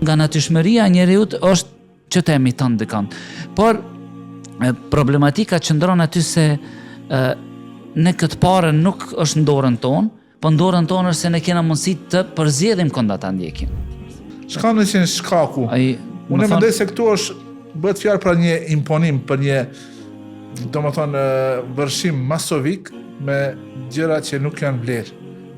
Nga natyrshmëria e njeriut është që të emiton dikant. Por problematika qëndron aty se ne këtë parë nuk është në dorën tonë, po në dorën tonë është se ne kena mundësi të përzjedhim kënda ta ndjekim. Çka në qenë shkaku? Unë mendoj se këtu është bëhet fjalë për një imponim, për një vërshim masovik me gjëra që nuk janë vlerë,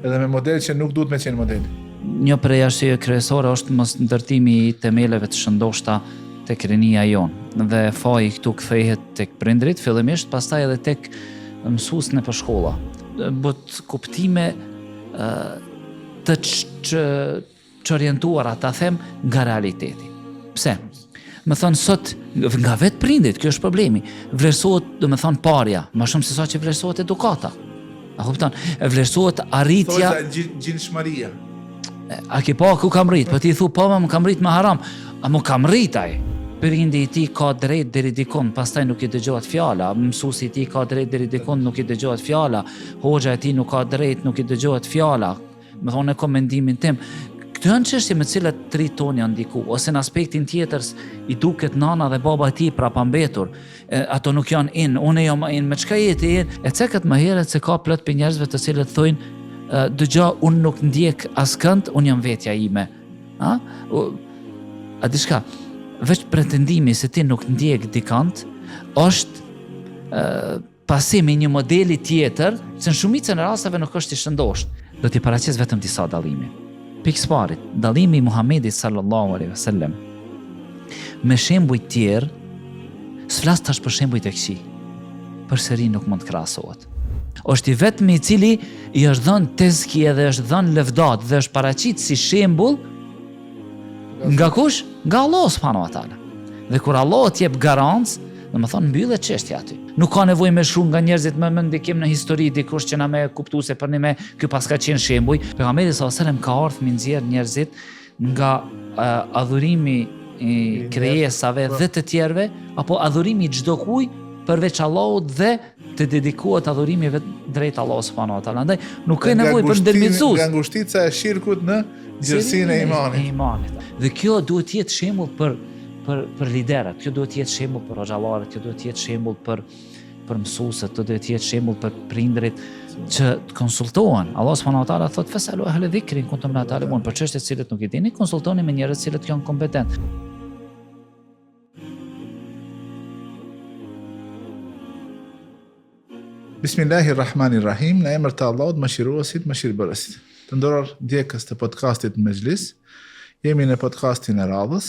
edhe me modele që nuk duhet me qenë modele. Një prej arsyeve kryesore është mos ndërtimi i themeleve të shëndoshta tek rinia jonë. Dhe faji këtu kthehet tek prindrit fillimisht, pastaj edhe tek mësuesit në shkolla. Bot kuptime të orientuara, ta them, nga realiteti. Pse? Më thonë sot, nga vetë prindit, kjo është problemi. Vlerësohet, do më thonë, parja, më shumë se sa që vlerësohet edukata. A kupton? Vlerësohet arritja... Thosha gjinshmëria. A ke pa ku kam rrit? Po ti thu, po më kam rrit me haram. A mu kam rrit ai? Prindi i ti ka drejt deri dikon, pastaj nuk i dëgjohet fjala. Mësuesi i ti ka drejt deri dikon, nuk i dëgjohet fjala. Hoxha e ti nuk ka drejt, nuk i dëgjohet fjala. Më thonë e komendimin tim. Këto janë çështje me të cilat të ri tonë janë ndiku, ose në aspektin tjetër i duket nana dhe baba e tij prapambetur. Ato nuk janë in, unë jam in, me çka jeti in? E cekët më herët se ka plot për njerëzve të cilët thojnë, dëgjo, unë nuk ndjek askënd, unë jam vetja ime. A diçka, veç pretendimi se ti nuk ndjek dikant, është pasimi një modeli tjetër, se në shumicën e rasteve nuk është i shëndosht. Do t'i paraqes vetëm disa dallime. Pikë parit, dallimi i Muhamedit sallallahu alaihi wasallam me shembuj tjerë, s'flas tash për shembuj të këqij. Përsëri nuk mund të krahasohet. Është i vetmi i cili i është dhënë tezki dhe është dhënë lëvdat dhe është paraqit si shembull nga kush? Nga Allah subhanahu wa taala. Dhe kur Allah t'jep garancë, do të thonë mbyllet çështja aty. Nuk ka nevojë me shumë nga njerëzit më ndikim në histori dikush që na më kuptuese për ne ky pas ka qenë shembuj. Pejgamberi sallallahu alajhi wasallam ka ardhur mi nxjerr njerëzit nga adhurimi i krijesave dhe të tjerëve, apo adhurimi i çdo kujt përveç Allahut dhe të dedikohet adhurimeve drejt Allahut subhanahu wa taala. Andaj nuk ka nevojë për ndërmjetësues. Nga ngushtica e shirkut në gjërsinë e imanit. Dhe kjo duhet të jetë shembull për liderët, kjo duhet të jetë shembull për hoxhallarët, kjo duhet të jetë shembull për mësuesët, kjo duhet të jetë shembull për prindrit që të konsultohen. Allah subhanahu wa taala thot fasalu ahla dhikri in kuntum la ta'lamun, për çështje të cilat nuk i dini, konsultoni me njerëz të cilët janë kompetent. Bismillahirrahmanirrahim, në emër të Allahut, mëshiruesit, mëshirbërësit. Të nderuar ndjekës të podcastit Mejlis, jemi në podcastin e radhës,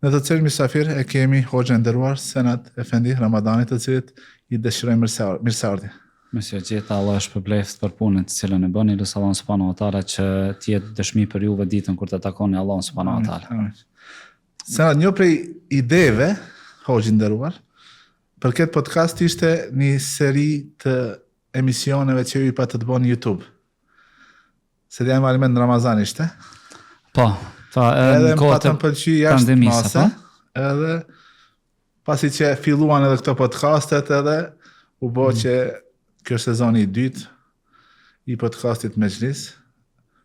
në të cilin mysafir e kemi hoxhën e nderuar Senat Efendi Ramadanit, të cilit i dëshirojmë mirëseardhje. Mësë gjitha, Allah është përbleft për punën të cilën e bëni, lutja Allahun subhanahu wa taala që të jetë dëshmi për juve ditën kur të takoni Allahun subhanahu wa taala. Senat, një prej ideve, hoxhë i nderuar, për këtë podcast ishte një seri të emisioneve që ju i pa të bënë në YouTube. Se dhe janë alimen në Ramazan ishte. Po, edhe më patën pëlqy jashtë mase, edhe pasi që filluan edhe këto podcastet edhe u bo që kjo sezoni i dytë i podcastit Mejlis.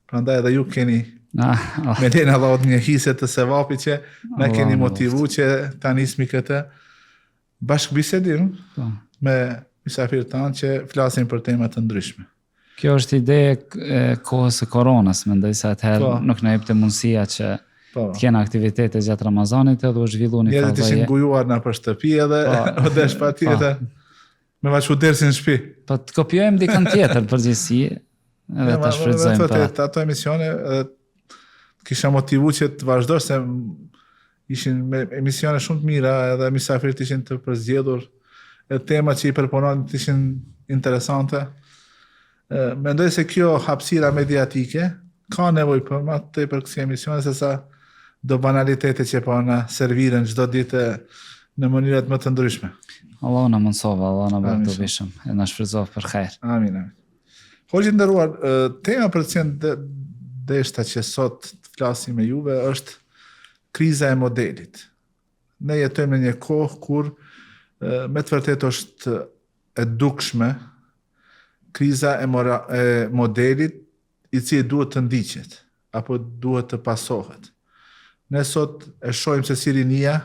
Prandaj edhe ju keni me lejnë Allahut një hise të sevapi që na keni motivu që ta nismi këtë bashkë bisedim me mysafirët tanë që flasin për temat të ndryshme. Kjo është ide e kohës së koronës, mendoj se atëherë nuk na jepte mundësia që të kena aktivitete gjatë Ramazanit edhe u zhvillu një fazë. Njerëzit ishin ngujuar në për shtëpi edhe o desh pa tjetër me vaqu dersin në shtëpi. Po të kopjojmë dikën tjetër përgjithësi edhe ta shfrytëzojmë pa. Ato emisione kisha motivu që të vazhdoj se ishin me emisione shumë të mira edhe mysafirët ishin të përzgjedhur edhe temat që i përpunon ishin interesante. Mendoj se kjo hapësira mediatike ka nevojë për më tepër kësaj emisione se sa do banalitete që po na serviren çdo ditë në mënyra më të ndryshme. Allah na mundsova, Allah na bëj të bishëm, e na shfrytëzoj për hajër. Amin. Hoxhë nderuar, tema për të qenë deshta që sot të flasim me juve është kriza e modelit. Ne jetojmë në një kohë kur me të vërtetë është e dukshme kriza e modelit i cili duhet të ndiqet apo duhet të pasohet. ne sot e shohim se si rinia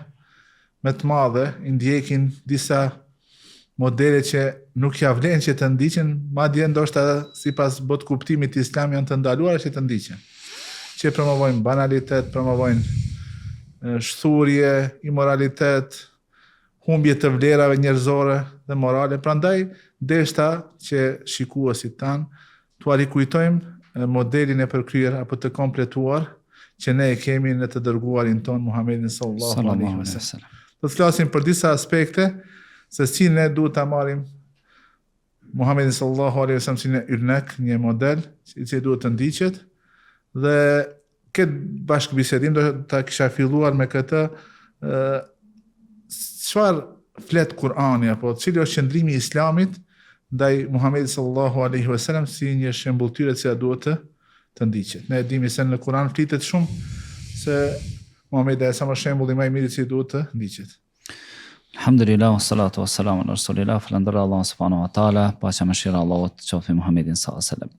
me të madhe i ndjekin disa modele që nuk ja vlen që të ndiqen, madje ndoshta sipas bot kuptimit islam janë të ndaluara që të ndiqen. Që promovojnë banalitet, promovojnë shturje, imoralitet, humbje të vlerave njerëzore dhe morale. Prandaj deshta që shikuesit tan t'u rikujtojmë modelin e përkryer apo të kompletuar që ne e kemi në të dërguarin ton Muhammedin sallallahu alaihi wasallam. Do të flasim për disa aspekte se si ne duhet ta marrim Muhammedin sallallahu alaihi wasallam si një ynek, një model i cili duhet të ndiqet, dhe këtë bashkëbisedim do ta kisha filluar me këtë çfarë flet Kur'ani apo cili është qëndrimi i Islamit ndaj Muhammedit sallallahu alaihi wasallam si një shembulltyre që duhet të ndiqet. Ne e dimi se në Kur'an flitet shumë se Muhammedi sa më shembulli më i mirë që duhet të ndiqet. Alhamdulillah, wassalatu wassalamu ala rasulillah, falënderoj Allah subhanahu wa taala, paqja mëshira Allahut qoftë Muhammedin sallallahu alaihi wasallam.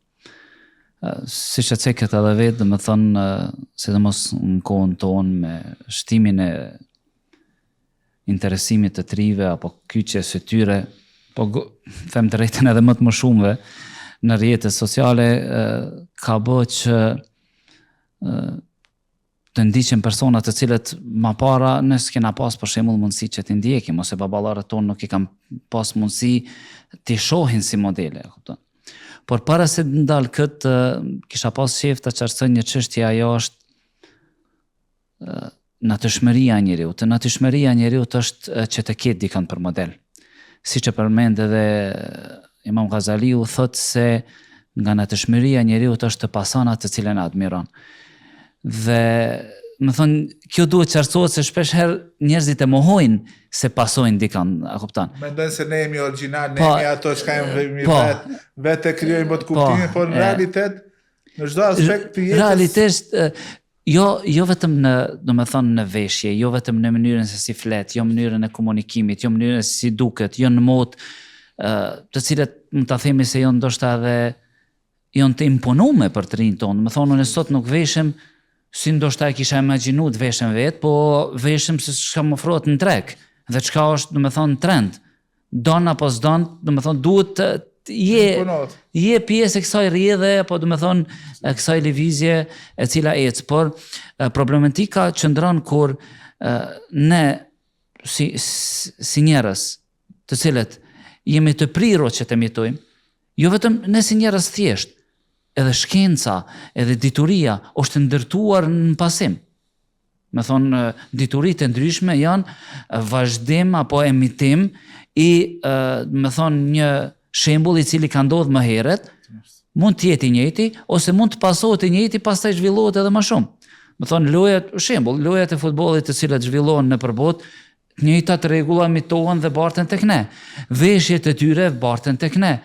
Siç e cekët edhe vetë, do të thonë, sidomos në kohën tonë me shtimin e interesimit të trive apo kyçjes së tyre, po them të drejtën edhe më të më shumëve në rrjetet sociale, ka bërë që të ndiqen persona të cilët më para ne s'kena pas për shembull mundësi që t'i ndjekim, ose baballarët tonë nuk i kanë pas mundësi t'i shohin si modele, kupton. Por para se të ndal këtë, kisha pas shef të qartësoj një çështje, ajo është natyrshmëria e njeriut. Natyrshmëria e njeriut është që të ketë dikën për model. Siç e përmend edhe Imam Ghazaliu, thotë se nga natyrshmëria e njeriut është të pasanat të cilën e admiron. Dhe më thonë, kjo duhet qartësohet se shpesh herë njerëzit e mohojnë se pasojnë dikan, a kupton? Mendojnë se ne jemi origjinal, ne jemi ato që jemi vetë krijojmë bot kuptimin, por në realitet në çdo aspekt të jetës. Realisht jo vetëm në, domethënë, në veshje, jo vetëm në mënyrën se si flet, jo mënyrën e komunikimit, jo mënyrën se si duket, jo në modë, të cilët më ta themi se janë ndoshta edhe janë të imponume për të rinj tonë. Më thonë, unë sot nuk veshem si ndoshta e kisha imagjinu të veshem vetë, po veshem se çka më ofrohet në treg, dhe çka është, domethënë, trend. Don apo s'don, domethënë, duhet të je pjesë e kësaj rrjedhe, apo domethënë kësaj lëvizje e cila ecë. Por problematika qëndron kur ne si njerëz, të cilët jemi të prirur që të mjetojmë, jo vetëm ne si njerëz thjesht, edhe shkenca, edhe dituria është ndërtuar në pasim. Me thonë, dituritë e ndryshme janë vazhdim apo emitim i, me thonë, një shembull i cili ka ndodhur më herët, mund të jetë i njëjti ose mund të pasohet i njëjti, pastaj zhvillohet edhe më shumë. Me thonë, lojat e futbollit të cilat zhvillohen nëpër botë, të njëjtat rregulla mitohen dhe barten tek ne. Veshjet e tyre barten tek ne.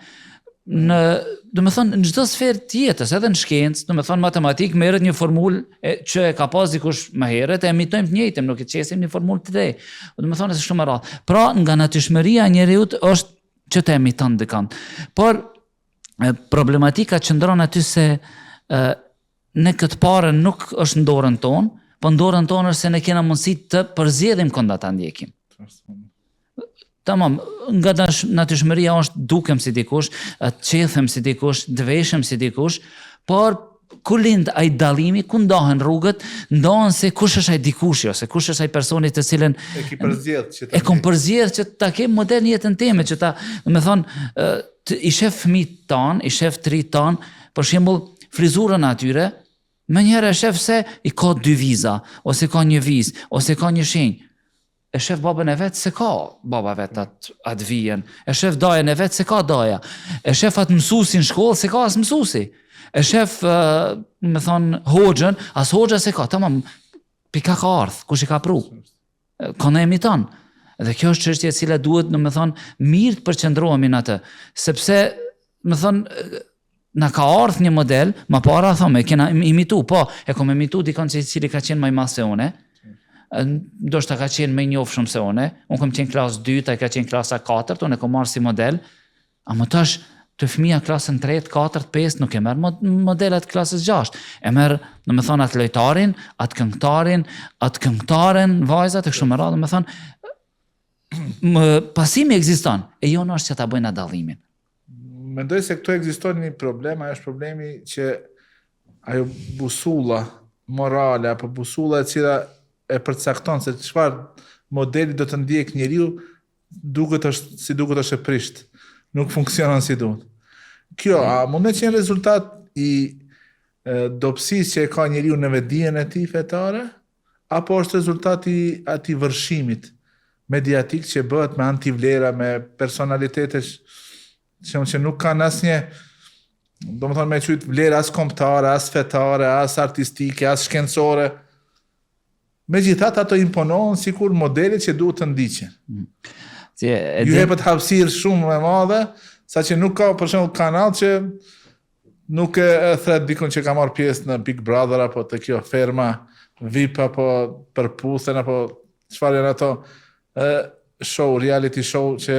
Në çdo sferë të jetës, edhe në shkencë, domethënë matematik, merret një formulë që e ka pas dikush më herët, e emitojmë të njëjtën, nuk e çesim një formulë të re. Domethënë është shumë e rrallë. Pra, nga natyrshmëria e njeriut është që të emiton dikant. Por problematika qëndron aty se ne këtë parë nuk është në dorën tonë, po në dorën tonë është se ne kena mundësi të përzjedhim kënda ta ndjekim. Tamam, nga natyrshmëria është dukem si dikush, të qethem si dikush, të veshem si dikush, por ku lind ai dallimi, ku ndahen rrugët, ndahen se kush është ai dikushi, ose kush është ai personi të cilën e kom përzjedh që ta kem model në jetën time, që ta, me thonë, i shef fëmijët tan, i shef të rinjt tan, për shembull, frizurën atyre, më njëherë e shef se i ka 2 viza, ose ka një vizë, ose ka një shenjë. E shef babën e vetë se ka baba vetë atë vijen, e shef dajën e vetë se ka daja, e shef atë mësusin shkollë se ka asë mësusi, e shef, me thonë, hoxhën, asë hoxha se ka, tamam, pika ka ardhë, kush i ka pru, ka në emiton. Dhe kjo është çështje e cila duhet, me thonë, mirë të përqendrohemi në atë, sepse, me thonë, na ka ardhë një model, ma para, thome, kena imitu, po, e kom imitu dikon që i cili ka qenë më i madh se une, ndoshta ka qenë më i njohshëm se unë kam qenë klasë 2, ai ka qenë klasa 4, unë e kam marrë si model, a më tash të fëmija klasën 3, 4, 5, nuk e merë modelet klasës 6. E merë, në me thonë, atë lojtarin, atë këngëtaren, vajzat, e kështu me radhë, në me thonë, pasimi ekziston, e jo në është që ta bëjnë dallimin. Mendoj se këtu ekziston një problem, ajo është problemi që ajo busulla morale, apo busulla e cila e përcakton se çfarë modeli do të ndjek njeriu, duket është e prisht. Nuk funksionon si duhet. Kjo, a mund të qenë rezultat i dobësisë që e ka njeriu në vetdijen e tij fetare, apo është rezultat i atij vërshimit mediatik që bëhet me antivlera, me personalitete që nuk kanë asnjë, domethënë me qyt vlera as kombëtare, as fetare, as artistike, as shkencore. Megjithatë ato imponohen sikur modele që duhet të ndiqen. Ju hepet hapësirë shumë e madhe, saqë nuk ka për shembull kanal që nuk e thret dikun që ka marrë pjesë në Big Brother apo të kjo ferma VIP apo përputhen apo çfarë janë ato show, reality show që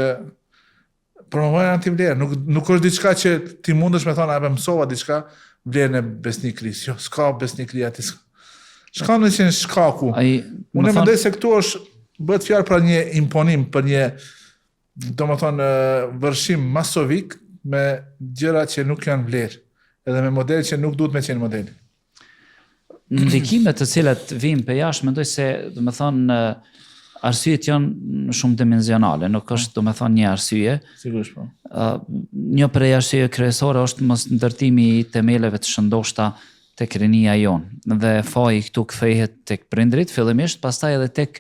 promovojnë antivlerë. Nuk është diçka që ti mundesh me thonë, apo mësova diçka, vlerën e besnikërisë. Jo, s'ka besnikëri aty. Shka në qenë shkaku. Unë mendoj se këtu është bëhet fjalë për një imponim, për një, domethënë, vërshim masovik me gjëra që nuk janë vlerë, edhe me modele që nuk duhet me qenë modele. Ndikimet të cilat vijnë për jashtë, mendoj se, domethënë, arsyet janë shumë dimensionale, nuk është domethënë një arsye. Sigurisht po. Një prej arsye kryesore është mos ndërtimi i themeleve të shëndoshta tek rinia jonë, dhe faji këtu kthehet tek prindrit fillimisht, pastaj edhe tek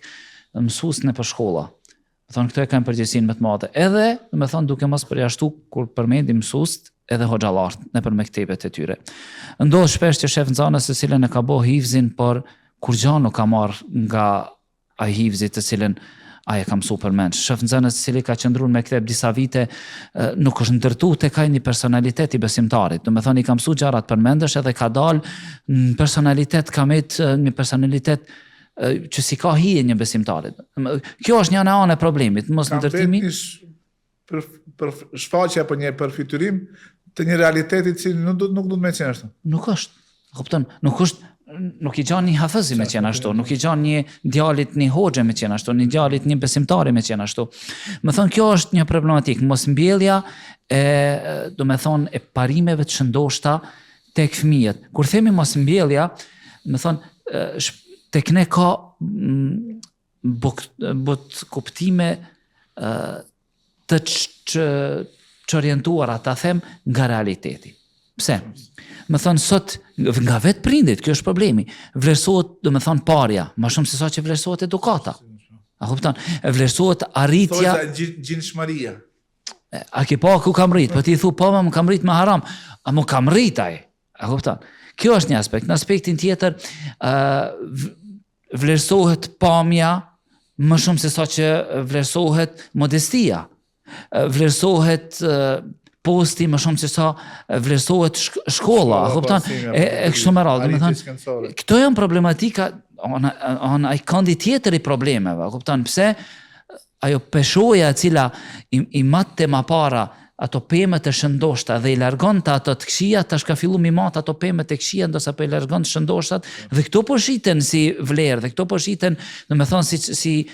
mësuesit në shkolla. Do thonë këto e kanë përgjegjësinë më të madhe. Edhe, do të thonë, duke mos përjashtu kur përmendim mësuesit edhe hoxhallarët nëpër mektebet e tyre. Ndodh shpesh që shef nxënës se cilën e ka bëu hifzin, por kur gjë nuk ka marr nga ai hifzi të cilën ai e ka mësuar për mend. Shef nxënës se cili ka qëndruar me mekteb disa vite, nuk është ndërtuar tek ai një personalitet i besimtarit. Do të thonë i ka mësuar gjërat për mendesh edhe ka dalë në personalitet, ka met një personalitet që si ka hije një besimtarit. Kjo është një anë e problemit, mos ndërtimi. Për shfaqje apo një përfiturim të një realiteti që nuk duhet me qenë ashtu. Nuk është. Kupton, nuk i gjan një hafëzi me qenë ashtu, nuk i gjan një djalit një hoxhe me qenë ashtu, një djalit një besimtari me qenë ashtu. Më thonë, kjo është një problematik, mos mbjellja do me thonë e parimeve të shëndoshta tek fëmijët. Kur themi mos mbjellja, më thonë, tek ne ka bot kuptime të orientuara, ta them, nga realiteti. Pse? Më thonë, sot, nga vetë prindit, kjo është problemi, vlerësohet, do më thonë, parja, ma shumë se sa që vlerësohet edukata. A kupton? Vlerësohet arritja... Thosë gjinshmëria. A ke pa ku kam rrit, po ti thu, po më kam rrit me haram, a mu kam rrit aj. A kupton? Kjo është një aspekt. Në aspektin tjetër, vlerësohet pamja, më shumë se sa që vlerësohet modestia. Vlerësohet posti, më shumë se sa vlerësohet shkolla, a kupton? E kështu me radhë, domethënë, këto janë problematika, ai kandi tjetër i problemeve, a kupton? Pse ajo peshoja e cila i matte ma para ato pemet e shëndoshta dhe i largon të ato të këqija, tash ka fillu mi mat ato pemet e këqija, ndosa po i largon të shëndoshtat, dhe këto po shiten si vlerë, dhe këto po shiten, do me thonë, si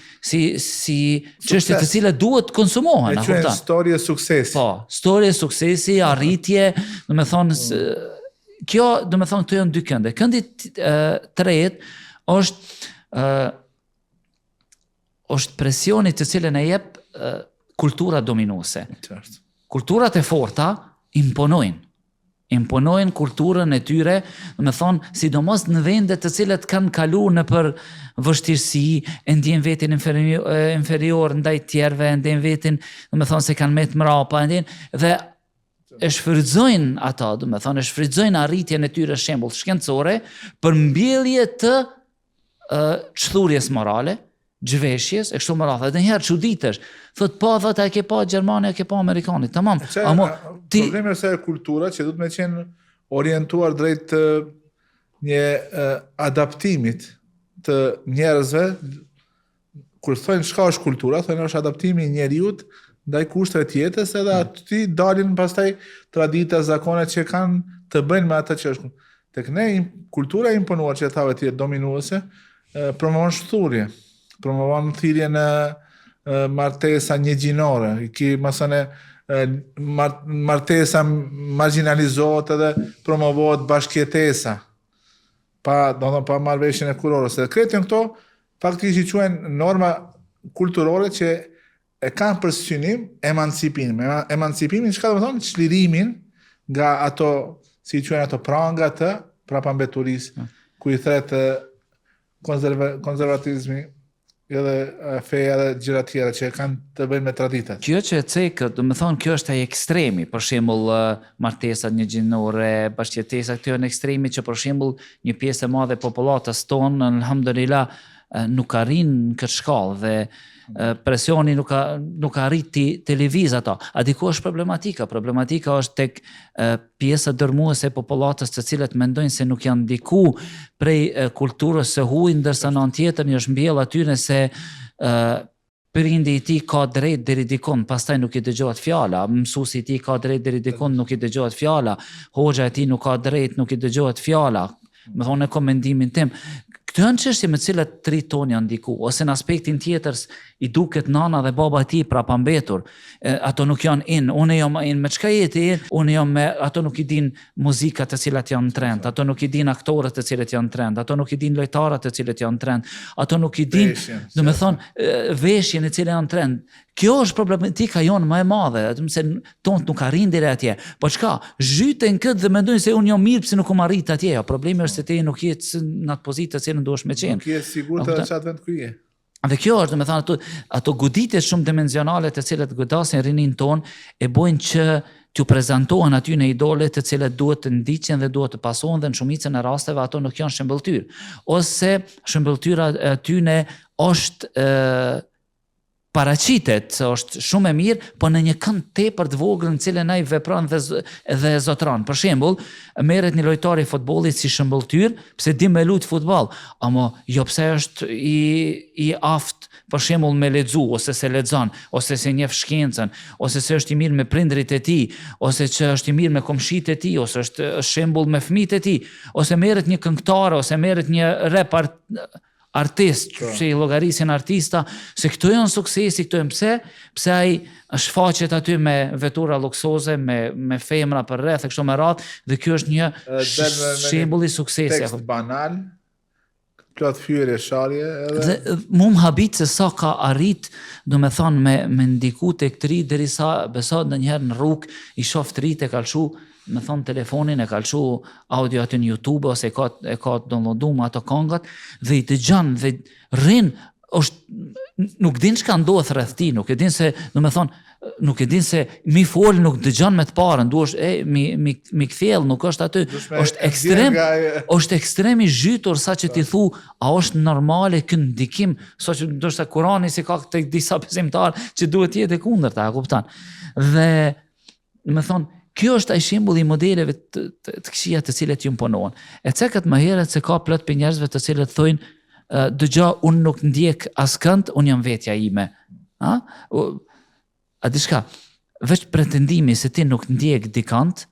çështje të cilat duhet konsumohen, a kupton? Storje suksesi. Po, storje suksesi, arritje, do me thonë, kjo, do me thonë, këto janë dy kënde. Këndi tretë është presioni të cilën e jep kultura dominuese. Kulturat e forta imponojnë kulturën e tyre, do me thonë, sidomos në vendet të cilat kanë kaluar në për vështirësi, e ndjen vetin inferior ndaj tjerëve, e ndjen vetin, do me thonë, se kanë me të mrapa, dhe e shfrytëzojnë ata, do me thonë, e shfrytëzojnë arritjen e tyre shembull shkencore për mbjellje të çthurjes morale, zhveshjes, e kështu më radhë, edhe njëherë çuditesh, thot a ke pa Gjermania, ke pa Amerikanit, tamam. Problemi është e kultura që duhet me qenë orientuar drejt një adaptimit të njerëzve. Kur thonë çka është kultura, thonë është adaptimi i njeriut ndaj kushteve të jetës, edhe aty dalin pastaj tradita, zakonet që kanë të bëjnë me atë që është. Tek ne kultura e imponuar që thave të dominuese promovon shturje, promovon thirrje në martesa njëgjinore, ki masane martesa marginalizohet edhe promovohet bashkëjetesa pa marrëveshjen e kurorës. Dhe kretin këto faktikisht i quhen norma kulturore që e kanë për synim emancipimin. Emancipimin çka do të thonë? Çlirimin nga ato, si i quhen ato pranga të prapambeturisë, ku i thret konservatizmi edhe feja dhe gjëra tjera që kanë të bëjnë me traditat. Kjo që e cekët, do me thonë, kjo është ai ekstremi, për shembull martesat njëgjinore, bashkëjetesa, këto janë ekstremi që për shembull një pjesë e madhe e popullatës tonë, alhamdulillah, nuk arrin në këtë shkallë dhe presioni nuk arrit televiz ato. A diku është problematika? Problematika është tek pjesa dërmuese e popullatës të cilët mendojnë se nuk janë ndiku prej kulturës së huaj, ndërsa në anë tjetër një është mbjell atyre se prindi i tij ka drejt deri dikon, pastaj nuk i dëgjohet fjala, mësuesi i tij ka drejt deri dikon, nuk i dëgjohet fjala, hoxha e tij nuk ka drejt, nuk i dëgjohet fjala. Me thonë komendimin tim. Këto janë çështje me të cilat tri tonë janë ndiku, ose në aspektin tjetër i duket nana dhe baba e tij prapambetur. Ato nuk janë in, unë jam in me çka jeti, unë jam me ato nuk i din muzikat të cilat janë trend, ato nuk i din aktorët të cilët janë trend, ato nuk i din lojtarët të cilët janë trend, ato nuk i din, do të thonë, veshjen e cila janë trend. Kjo është problematika jonë më e madhe, se tonë nuk arrin deri atje. Po çka? Zhyten këtë dhe mendojnë se unë jam mirë pse nuk arrit atje. Problemi është se ti nuk je në atë pozitë që duhesh me qenë. Nuk je sigurt se çfarë vend ku je. Dhe kjo është, do të thonë, ato goditje shumë dimensionale të cilat godasin rinin tonë e bojnë që t'ju prezantohen aty në idole të cilat duhet të ndiqen dhe duhet të pasohen dhe në shumicën e rasteve ato nuk janë shëmbëltyr. Ose shëmbëltyra aty ne është paraqitet se është shumë e mirë, po në një kënd tepër të vogël në cilën ai vepron dhe zotron. Për shembull, merret një lojtar i futbollit si shëmbëltyr, pse di me lut futboll, ama jo pse është i aft, për shembull me lexu, ose se lexon, ose se njeh shkencën, ose se është i mirë me prindrit e tij, ose që është i mirë me komshitë e tij, ose është shembull me fëmijët e tij, ose merret një këngëtar, ose merret një rap artist, që i llogarisin artista, se këto janë suksesi, këto janë pse ai shfaqet aty me vetura luksoze, me femra për rreth e kështu me radhë, dhe kjo është një shembull i suksesi. Tekst banal, plot fyerje sharje edhe dhe mu më habit se sa ka arrit, do me thonë, me ndiku tek të ri, derisa besa ndonjëherë në rrugë i shoh të ri e kalshu, me thonë telefonin, e kalshu audio aty në YouTube, ose e ka downloadu me ato këngat, dhe i dëgjon dhe rrin, nuk din çka ndodh rreth tij, nuk e din se, do me thonë, nuk e din se mi fol, nuk dëgjon me të parën, duhesh mi kthjell, nuk është aty, është ekstrem i zhytur sa që ti thu, a është normale ky ndikim, sa që ndoshta Kurani si ka tek disa besimtar që duhet jetë e kundërta, e kupton. Dhe do me thonë, kjo është ai shembull i modeleve të këqija të cilët ju imponohen. E cekët më herët se ka plot për njerëzve të cilët thojnë, dëgjo, unë nuk ndjek askënd, unë jam vetja ime. A di shka, veç pretendimi se ti nuk ndjek dikant,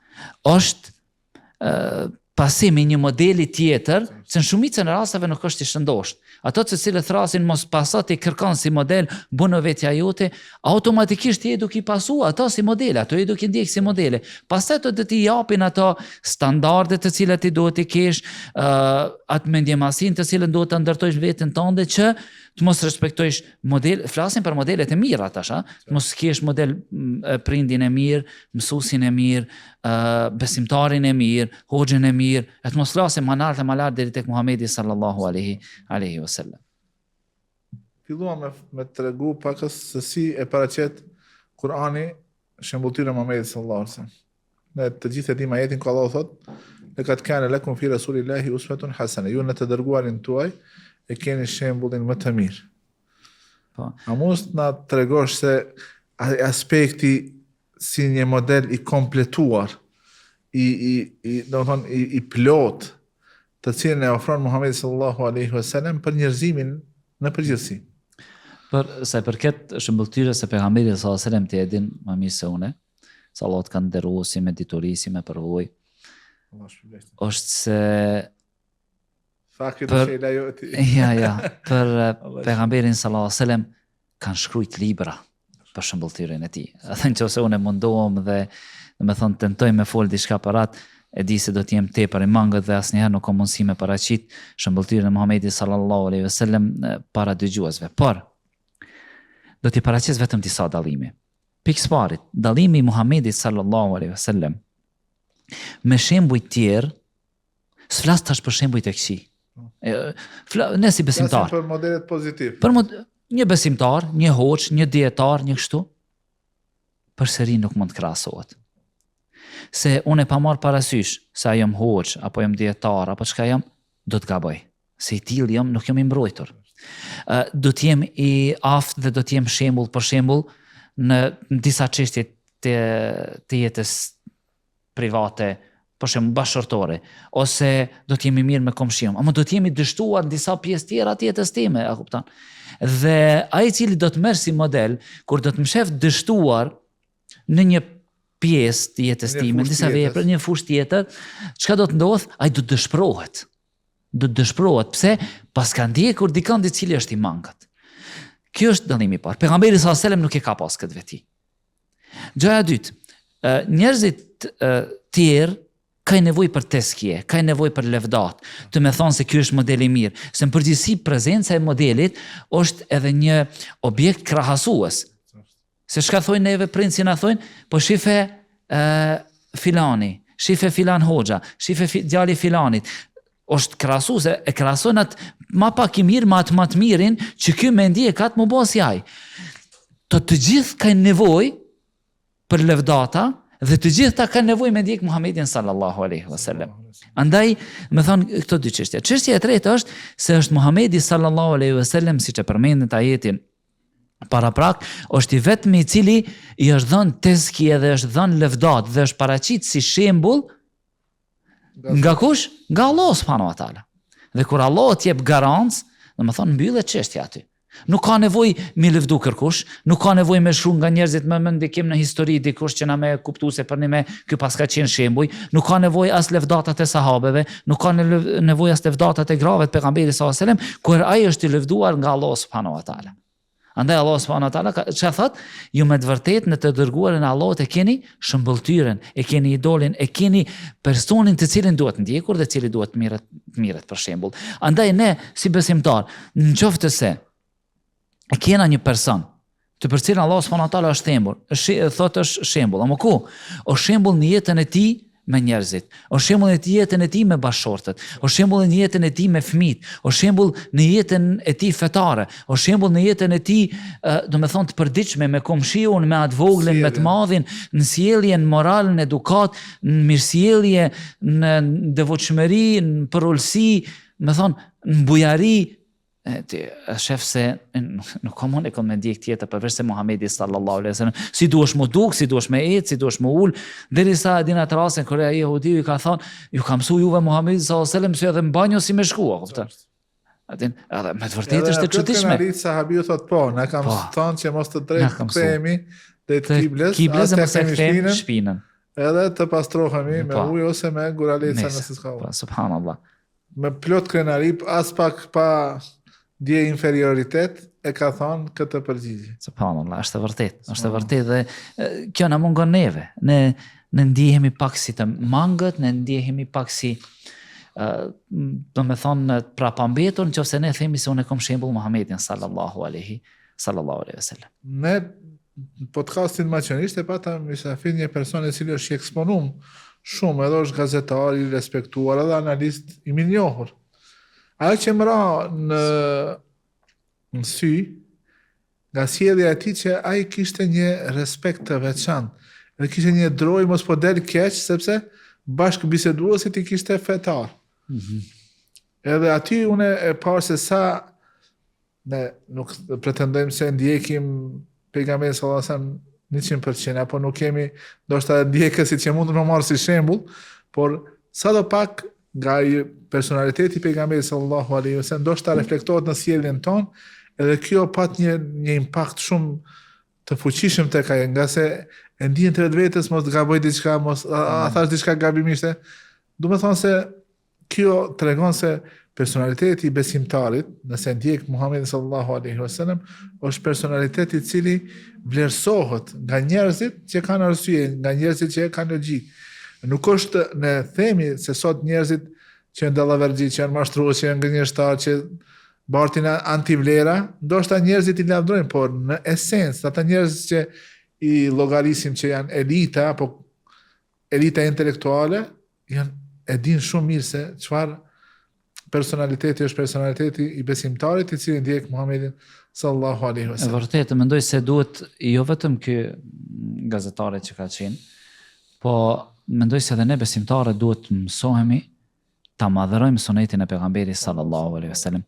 është pasimi një modeli tjetër, se në shumicën e rasteve nuk është i shëndosht. Ato të cilët thrasin mos pasat i kërkan si model, bëno vetja jote, automatikisht je duke i pasu ato si modele, ato je duke ndjek si modele. Pastaj të të ti japin ato standarde të cilat ti duhet i kesh, atë mendjemasin të cilën duhet të ndërtojsh vetën tënde që të mos respektojsh model, flasin për modelet e mira tash, të mos kesh model prindin e mirë, mësuesin e mirë, besimtarin e mirë, hoxhën e mirë, e të mos flasin manar deri tek Muhamedi sallallahu alaihi wasallam. Filluam me tregu pakës se si e paraqet Kurani shembulltyrën e Muhamedit sallallahu alaihi wasallam. Ne të gjithë e dim ajetin ku Allahu thotë: "Laqad kana lakum fi rasulillahi uswatun hasana." Ju në të dërguarin tuaj e keni shembullin më të mirë. Po. A mos na tregosh se aspekti si një model i kompletuar, i plot, të cilën e ofron Muhamedi sallallahu alaihi wasallam për njerëzimin në përgjithësi. Se për këtë shëmbëltyre se pejgamberi sallallahu alaihi wasallam të edin më mirë se une, se Allah të kanë nderuar si me dituri, si me përvojë. Është se për pejgamberin sallallahu alaihi wasallam kanë shkruajt libra për shëmbëltyrën e tij. Edhe nëse unë mundohem dhe me thonë tentoj me fol diçka për atë, e di se do të jem tepër i mangët dhe asnjëherë nuk kam mundësi me paraqit shëmbëltyrën e Muhamedit sallallahu alaihi wasallam para dëgjuesve. Por do t'i paraqes vetëm disa dallime. Pikë parit, dallimi i Muhamedit sallallahu alaihi wasallam me shembuj të tjerë, s'flas tash për shembuj të këqij. Ne si besimtar. Për modelet pozitiv. Për një besimtar, një hoç, një dietar, një kështu, përsëri nuk mund të krahasohet. Se unë e pa marr parasysh se a jam hoç apo jam dietar apo çka jam, do të gaboj. Se i tillë jam, nuk jam i mbrojtur. Do të jem i aftë dhe do të jem shembull për shembull në disa çështje të jetës private, për shembull bashkëtorë, ose do të jemi mirë me komshiun, ama do të jemi dështuar në disa pjesë tjera të jetës time, a kupton? Dhe ai i cili do të merr si model, kur do të më shef dështuar në një pjesë të jetës time, në disa vepra, një fushë tjetër, çka do të ndodh? Ai do të dëshpërohet. Do të dëshpërohet. Pse? Pas ka ndjekur dikon i cili është i mangët. Kjo është dallimi i parë. Pejgamberi sallallahu alajhi wasallam nuk e ka pas këtë veti. Gjëja e dytë, njerëzit tjerë kanë nevojë për teskje, kanë nevojë për lëvdat, të më thonë se ky është model i mirë. Se në përgjithësi prezenca e modelit është edhe një objekt krahasues. Se çka thonë neve princi na thonë, po shife filani, shife filan hoxha, shife djali filanit. Është krahasuese, e krahasojnë atë ma pak i mirë, ma të mirin, që ky mendje ka të më bëj si ai. Të gjithë kanë nevojë për lëvdata, dhe të gjithë ta kanë nevojë me ndjek Muhamedit sallallahu alaihi wasallam. Andaj, më thon këto dy çështje. Çështja e tretë është se është Muhamedi sallallahu alaihi wasallam, siç e përmendet ajetin paraprak, është i vetmi i cili i është dhënë tezkije dhe është dhënë lëvdat dhe është paraqit si shembull nga kush? Nga Allah subhanahu wa taala. Dhe kur Allah të jep garancë, domethënë mbyllet çështja aty. Nuk ka nevojë mi lëvdu kërkush, nuk ka nevojë me shkruaj nga njerëzit më ndikim në histori dikush që na më kuptuese për me ky paska qenë shembuj, nuk ka nevojë as lëvdatat e sahabeve, nuk ka nevojë as lëvdatat e grave të pejgamberit sallallahu alajhi wasallam, kur ai është i lëvduar nga Allah subhanahu wa taala. Andaj Allah subhanahu wa taala çka thot, ju me të vërtetë në të dërguarin e Allahut e keni shëmbëltyrën, e keni idolin, e keni personin të cilin duhet ndjekur dhe cili duhet mirët për shembull. Andaj ne si besimtar, nëse e kena një person të për cilin Allah subhanahu wa taala është thembur, thotë është shembull, ama ku? Është shembull në jetën e tij me njerëzit, është shembull në jetën e tij me bashkëshortët, është shembull në jetën e tij me fëmijët, është shembull në jetën e tij fetare, është shembull në jetën e tij, domethënë të përditshme me komshiun, me atë voglën, me të madhin, në sjelljen, moralin, edukat, në mirësjellje, në devotshmëri, në përulësi, me thonë në bujari. Shef se nuk ka mund e kom me ndjek tjetër përveç se Muhamedi sallallahu alaihi wasallam, si duhesh më duk, si duhesh me ecë, si duhesh më ul, derisa din atë rastin kur ai jehudiu i ka thonë, ju ka mësuar juve Muhamedi sallallahu alaihi wasallam se edhe në banjo si më shkua, kupton? Atin, edhe me të vërtetë është e çuditshme. Edhe sahabiu thot po, na kam thonë që mos të drejtohemi te kibles, mos e kthejmë shpinën. Edhe të pastrohemi me ujë ose me guraleca nëse s'ka ujë. Subhanallah. Me plot krenari, as pak pa dje inferioritet, e ka thonë këtë përgjigje. Subhanallah, është e vërtet dhe kjo na mungon neve. Ne ndihemi pak si të mangët, ne ndihemi pak si do me thonë pra pambetur, nëse ne themi se unë e kam shembull Muhamedit sallallahu alaihi wasallam. Ne podcastin maqenisht e pata mysafir një person i cili është i eksponuar shumë, edhe është gazetar i respektuar edhe analist i mirënjohur. Ajo që më ra në sy, nga sjellja e tij që ai kishte një respekt të veçantë, dhe kishte një droj mos po del keq, sepse bashkë biseduesit i kishte fetar. Edhe aty unë e parë se sa ne nuk pretendojmë se ndjekim pejgamberin sallallahu alajhi wasallam 100%, apo nuk kemi ndoshta ndjekësit që mund të më marrë si shembull, por sadopak nga personaliteti pejgamberit sallallahu alaihi wasallam ndoshta reflektohet në sjelljen tonë, edhe kjo pat një impakt shumë të fuqishëm tek ai, nga se e ndjen të vetës mos gaboj diçka, mos a thash diçka gabimisht. Do të thonë se kjo tregon se personaliteti i besimtarit, nëse ndjek Muhamedit sallallahu alaihi wasallam, është personaliteti i cili vlerësohet nga njerëzit që kanë arsye, nga njerëzit që kanë logjik. Nuk është ne themi se sot njerëzit që janë dallaverxhi, që janë mashtrues, që janë gënjeshtar, që bartin antivlera, ndoshta njerëzit i lavdrojnë, por në esencë ata njerëz që i llogarisim që janë elita apo elita intelektuale, e din shumë mirë se çfarë personaliteti është personaliteti i besimtarit i cili ndjek Muhamedit sallallahu alaihi wasallam. Vërtet, mendoj se duhet jo vetëm ky gazetare që ka qenë, po mendoj se edhe ne besimtarët duhet mësohemi ta madhërojmë sunetin e pejgamberit sallallahu alaihi wasallam.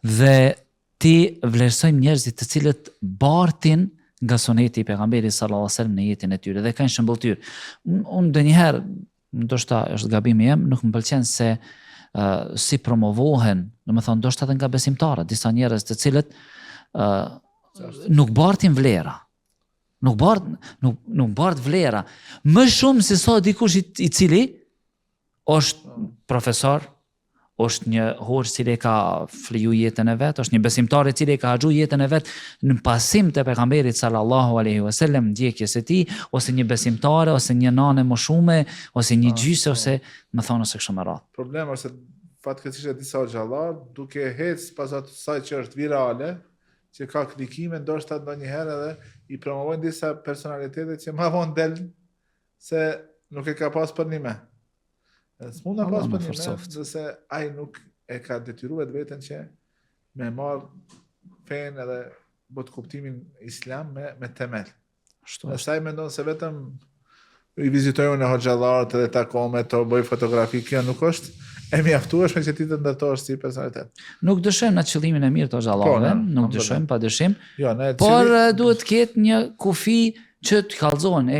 Dhe ti vlerësojmë njerëzit të cilët bartin nga suneti i pejgamberit sallallahu alaihi wasallam në jetën e tyre dhe kanë shembulltyr. Unë ndonjëherë, ndoshta është gabimi im, nuk më pëlqen se si promovohen, domethënë ndoshta edhe nga besimtarët, disa njerëz të cilët nuk bartin vlera. Nuk bart vlera. Më shumë se sa dikush i cili është profesor, është një hoxh i cili ka fliju jetën e vet, është një besimtar i cili ka haxhu jetën e vet në pasim të pejgamberit sallallahu alaihi wasallam, ndjekjes së tij, ose një besimtare, ose një nanë më shumë, ose një gjysë, ose më thonë se kështu me radhë. Problemi është se fatkeqësisht disa xhallar duke ecë pas asaj që është virale, që ka klikime, ndoshta ndonjëherë edhe i promovojnë disa personalitete që më vonë del se nuk e ka pas për një me. S'mund ta pas për një me, nëse ai nuk e ka detyruar veten që me marr fen edhe bot kuptimin islam me temel. Nëse ai mendon se vetëm i vizitojnë në hoxhallarët edhe takome të bëj fotografi, kjo nuk është e mjaftueshme që ti të ndërtohesh si personalitet. Nuk dëshojmë në qëllimin e mirë të xhallarëve, nuk dëshojmë pa dyshim. Jo, por duhet të ketë një kufi që të kallëzohen,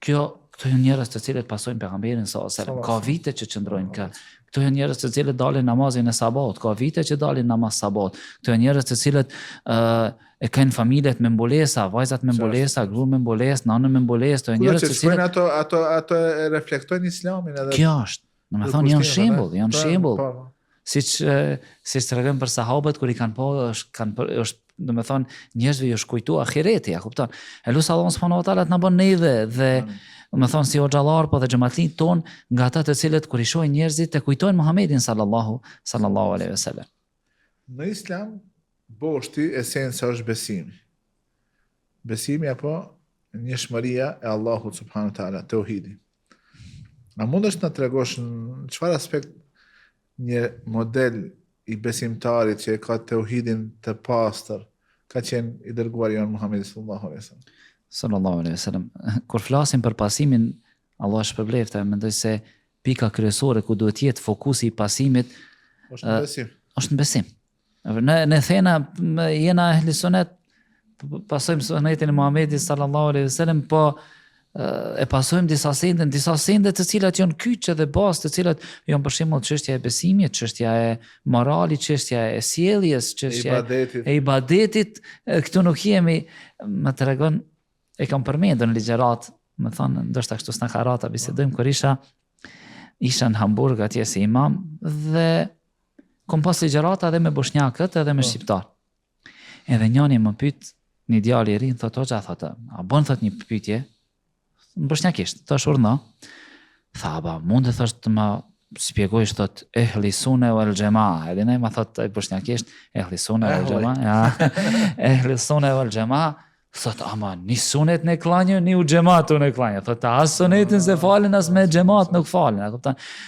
këto janë njerëz të cilët pasojnë pejgamberin sallallahu alajhi wasallam, ka vite që qëndrojnë kë. Këto janë njerëz të cilët dalin namazin e sabat, ka vite që dalin namaz sabat. Këto janë njerëz të cilët e kanë familjet me mbulesa, vajzat me mbulesa, gruan me mbulesë, nanën me mbulesë, këto janë njerëz të cilët ato e reflektojnë islamin edhe. Kjo është. Domethënë janë shembull. Siç tregon për sahabët kur i është domethënë njerëzve ju shkujtu ahireti, ja kupton. Elos Allahu subhanahu wa taala të na bën neve dhe domethënë si xhallar po dhe xhamatlit ton nga ata të cilët kur i shohin njerëzit të kujtojnë Muhamedit sallallahu alaihi wasallam. Në Islam boshti esenca është besimi. Besimi apo njëshmëria e Allahut subhanahu wa taala, tauhidi. A mundesh na tregosh në çfarë aspekt një model i besimtarit që ka tauhidin të pastër ka qenë i dërguar jon Muhamedi sallallahu alaihi wasallam? Sallallahu alaihi wasallam. Kur flasim për pasimin, Allah shpërblefte, mendoj se pika kryesore ku duhet jetë fokusi i pasimit është në besim. Ne thena jena ehli sunet, pasojmë sunetin e Muhamedit sallallahu alaihi wasallam, po e pasojmë disa sende të cilat janë kyçe dhe bazë, të cilat janë për shembull çështja e besimit, çështja e moralit, çështja e sjelljes, çështja e ibadetit. Këtu nuk jemi, më tregon, e kam përmendur në ligjërat, më thonë, ndoshta kështu s'na ka rata bisedojmë kur isha në Hamburg atje si imam dhe kom pas ligjërata edhe me bosnjakët edhe me shqiptar. Edhe njëri më pyet, një djalë i ri, thotë, a bën thot një pyetje në bosnjakisht, thash urdhna. Tha, mund të thash të më shpjegojsh thot ehli sunne wal jamaa. Edhe ne më thot bosnjakisht ehli sunne wal jamaa. Ehli sunne wal jamaa. Thot, ama një sunet në klanjë, një u gjematu në klanjë. Thot, as sunetin se falen, as me gjemat nuk falen.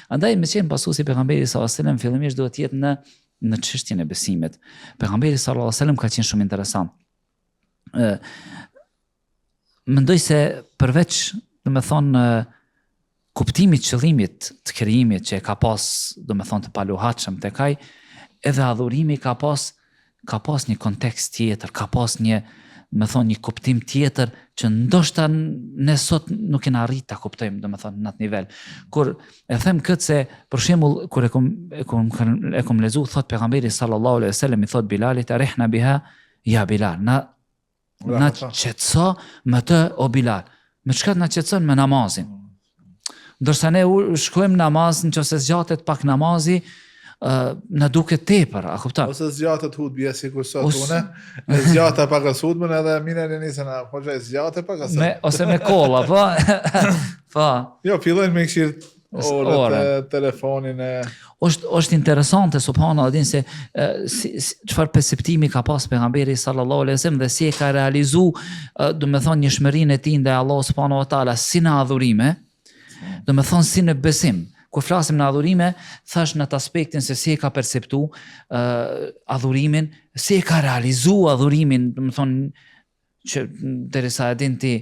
Andaj me qenë pasuesi pejgamberit sallallahu alajhi wasallam, fillimisht duhet jetë në çështjen e besimit. Pejgamberi sallallahu alajhi wasallam ka qenë shumë interesant. Mendoj se përveç, domethënë, kuptimit qëllimit të krijimit që ka pas, domethënë, të paluhatshëm tek ai, edhe adhurimi ka pas një kontekst tjetër, ka pas një me thonë një kuptim tjetër që ndoshta ne sot nuk kena arrit ta kuptojmë, do me thonë në atë nivel. Kur e them këtë se për shembull kur e kom lezu thot pejgamberi sallallahu alaihi wasallam i thot Bilalit arihna biha ya Bilal, na qetëso me të o Bilal. Me çka na qetëson? Me namazin. Ndërsa ne shkojmë namaz, nëse zgjatet pak namazi, në duket tepër, a kupton? Ose zgjatet hutbja sikur sot unë, e zgjata pak as hutbën edhe mirë në nisën na, po jë zgjatet pak as. Ose me kolla, po. Po. Jo, fillojnë me këshir orët, telefonin e... është interesante, subhanallahu din se çfarë perceptimi ka pas pejgamberi sallallahu alaihi wasallam dhe si e ka realizu, do me thonë njëshmërinë e tij ndaj Allahut subhanahu wa taala si në adhurime, do me thonë si në besim. Kur flasim në adhurime, thash në atë aspektin se si e ka perceptu adhurimin, si e ka realizu adhurimin, do me thonë që derisa e din ti,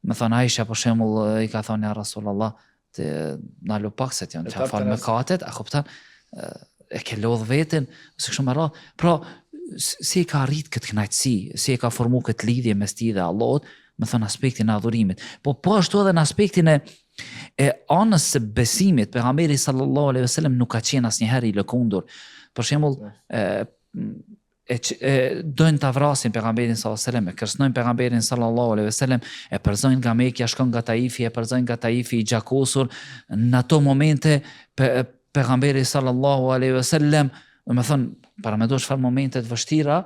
me thonë Aisha për shembull i ka thonë ja Rasulullah, të na lupak se janë çfarë fal mëkatet, a kupton? E ke lodh veten, ose kështu më radh. Pra, si e ka arrit këtë kënaqësi, si e ka formu këtë lidhje mes tij dhe Allahut, me thonë aspektin e adhurimit. Po ashtu edhe në aspektin e anës së besimit, pejgamberi sallallahu alaihi wasallam nuk ka qenë asnjëherë i lëkundur. Për shembull, dojnë ta vrasin pejgamberin sallallahu alaihi wasallam, e kërcënojnë pejgamberin sallallahu alaihi wasallam, e përzojnë nga Mekja, shkon nga Taifi, e përzojnë nga Taifi i gjakosur. Në ato momente pejgamberi sallallahu alaihi wasallam, më thon, para me do çfarë momente të vështira,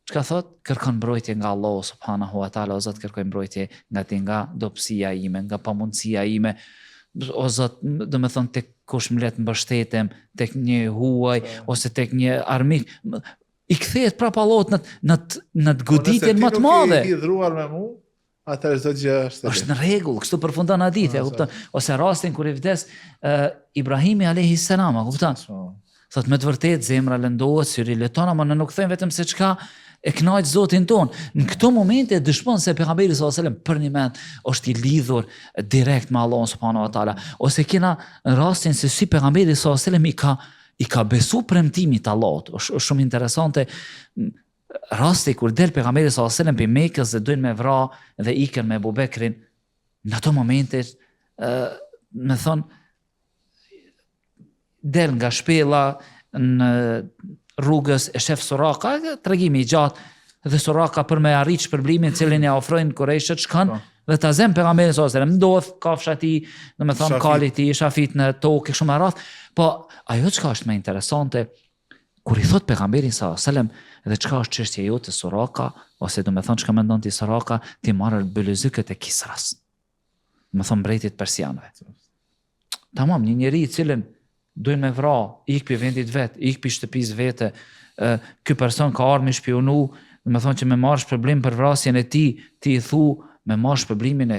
çka thot? Kërkon mbrojtje nga Allahu subhanahu wa taala, o Zot, kërkoj mbrojtje nga ti, nga dobësia ime, nga pamundësia ime. O Zot, do me thonë tek kush më let mbështetem, tek një huaj ose tek një armik. I kthehet prapë Allahut në goditjen më të madhe. Nëse ti nuk i dhruar me mua, atëherë çdo gjë është në rregull, kështu përfundon hadith, e kupton? Ose rastin kur i vdes Ibrahimi alayhis salam, e kupton? Thot me të vërtet zemra lëndohet, syri leton, ama ne nuk them vetëm se çka e kënaq Zotin ton. Në këto momente dëshmon se pejgamberi sallallahu alajhi wasallam për një moment është i lidhur direkt me Allahun subhanahu wa taala, ose kena rastin se si pejgamberi sallallahu alajhi wasallam i ka besu premtimit të Allahut. Është shumë interesante rasti kur del pejgamberi sallallahu alajhi wasallam pe Mekës dhe doin me vra dhe ikën me Abu Bekrin. Në ato momente me thon del nga shpella në rrugës e shef Suraka, tregimi i gjatë, dhe Suraka për me arrit shpërblimin cilin ja ofrojnë Kurejshët, shkon dhe ta zem pejgamberin sallallahu alajhi wasallam, ndodh kafsha ti, do me thon kali ti, shafit në tokë kështu me radh. Po ajo çka është më interesante, kur i thot pejgamberin sallallahu alajhi wasallam, dhe çka është çështja jote Suraka, ose do me thon çka mendon ti Suraka, ti marrë belezikët e Kisras. Do me thon mbretit persianëve. Tamam, një njeri i cilin dojnë me vra, ik për vendit vet, ik për shtëpis vete, ky person ka ardhur me shpionu, do me thonë që me marrë shpërblim për vrasjen e ti i thu me marrë shpërblimin e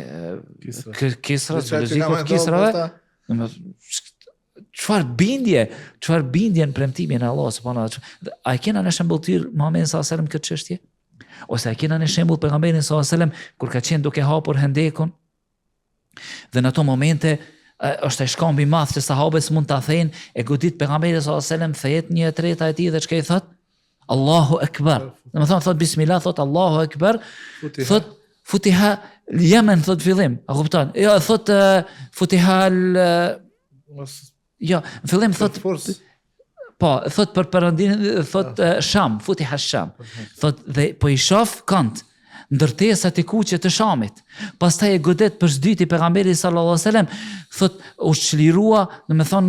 Kisras, belezikut Kisrave. Çfarë bindje në premtimin e Allahut subhanahu wa taala. A kena në shembull tir Muhamedit sallallahu alajhi wasallam këtë çështje? Ose a kena në shembull pejgamberin sallallahu alajhi wasallam kur ka qenë duke hapur Hendekun? Dhe në ato momente është e shkambi madh që sahabët mund ta thënë, e godit pejgamberi sallallahu alajhi wasallam, thet një treta e tij dhe çka i thot? Allahu akbar. Domethënë thot bismillah, thot Allahu akbar, thot futiha Yemen, thot fillim. A kupton? Jo, thot futiha jo, fillim thot po, thot për perëndin, thot Sham, futiha Sham. Thot dhe po i shoh kant ndërtesat e kuqe të Shamit. Pastaj e godet për shdyti pejgamberi sallallahu alajhi wasallam, thot u çlirua, do me thon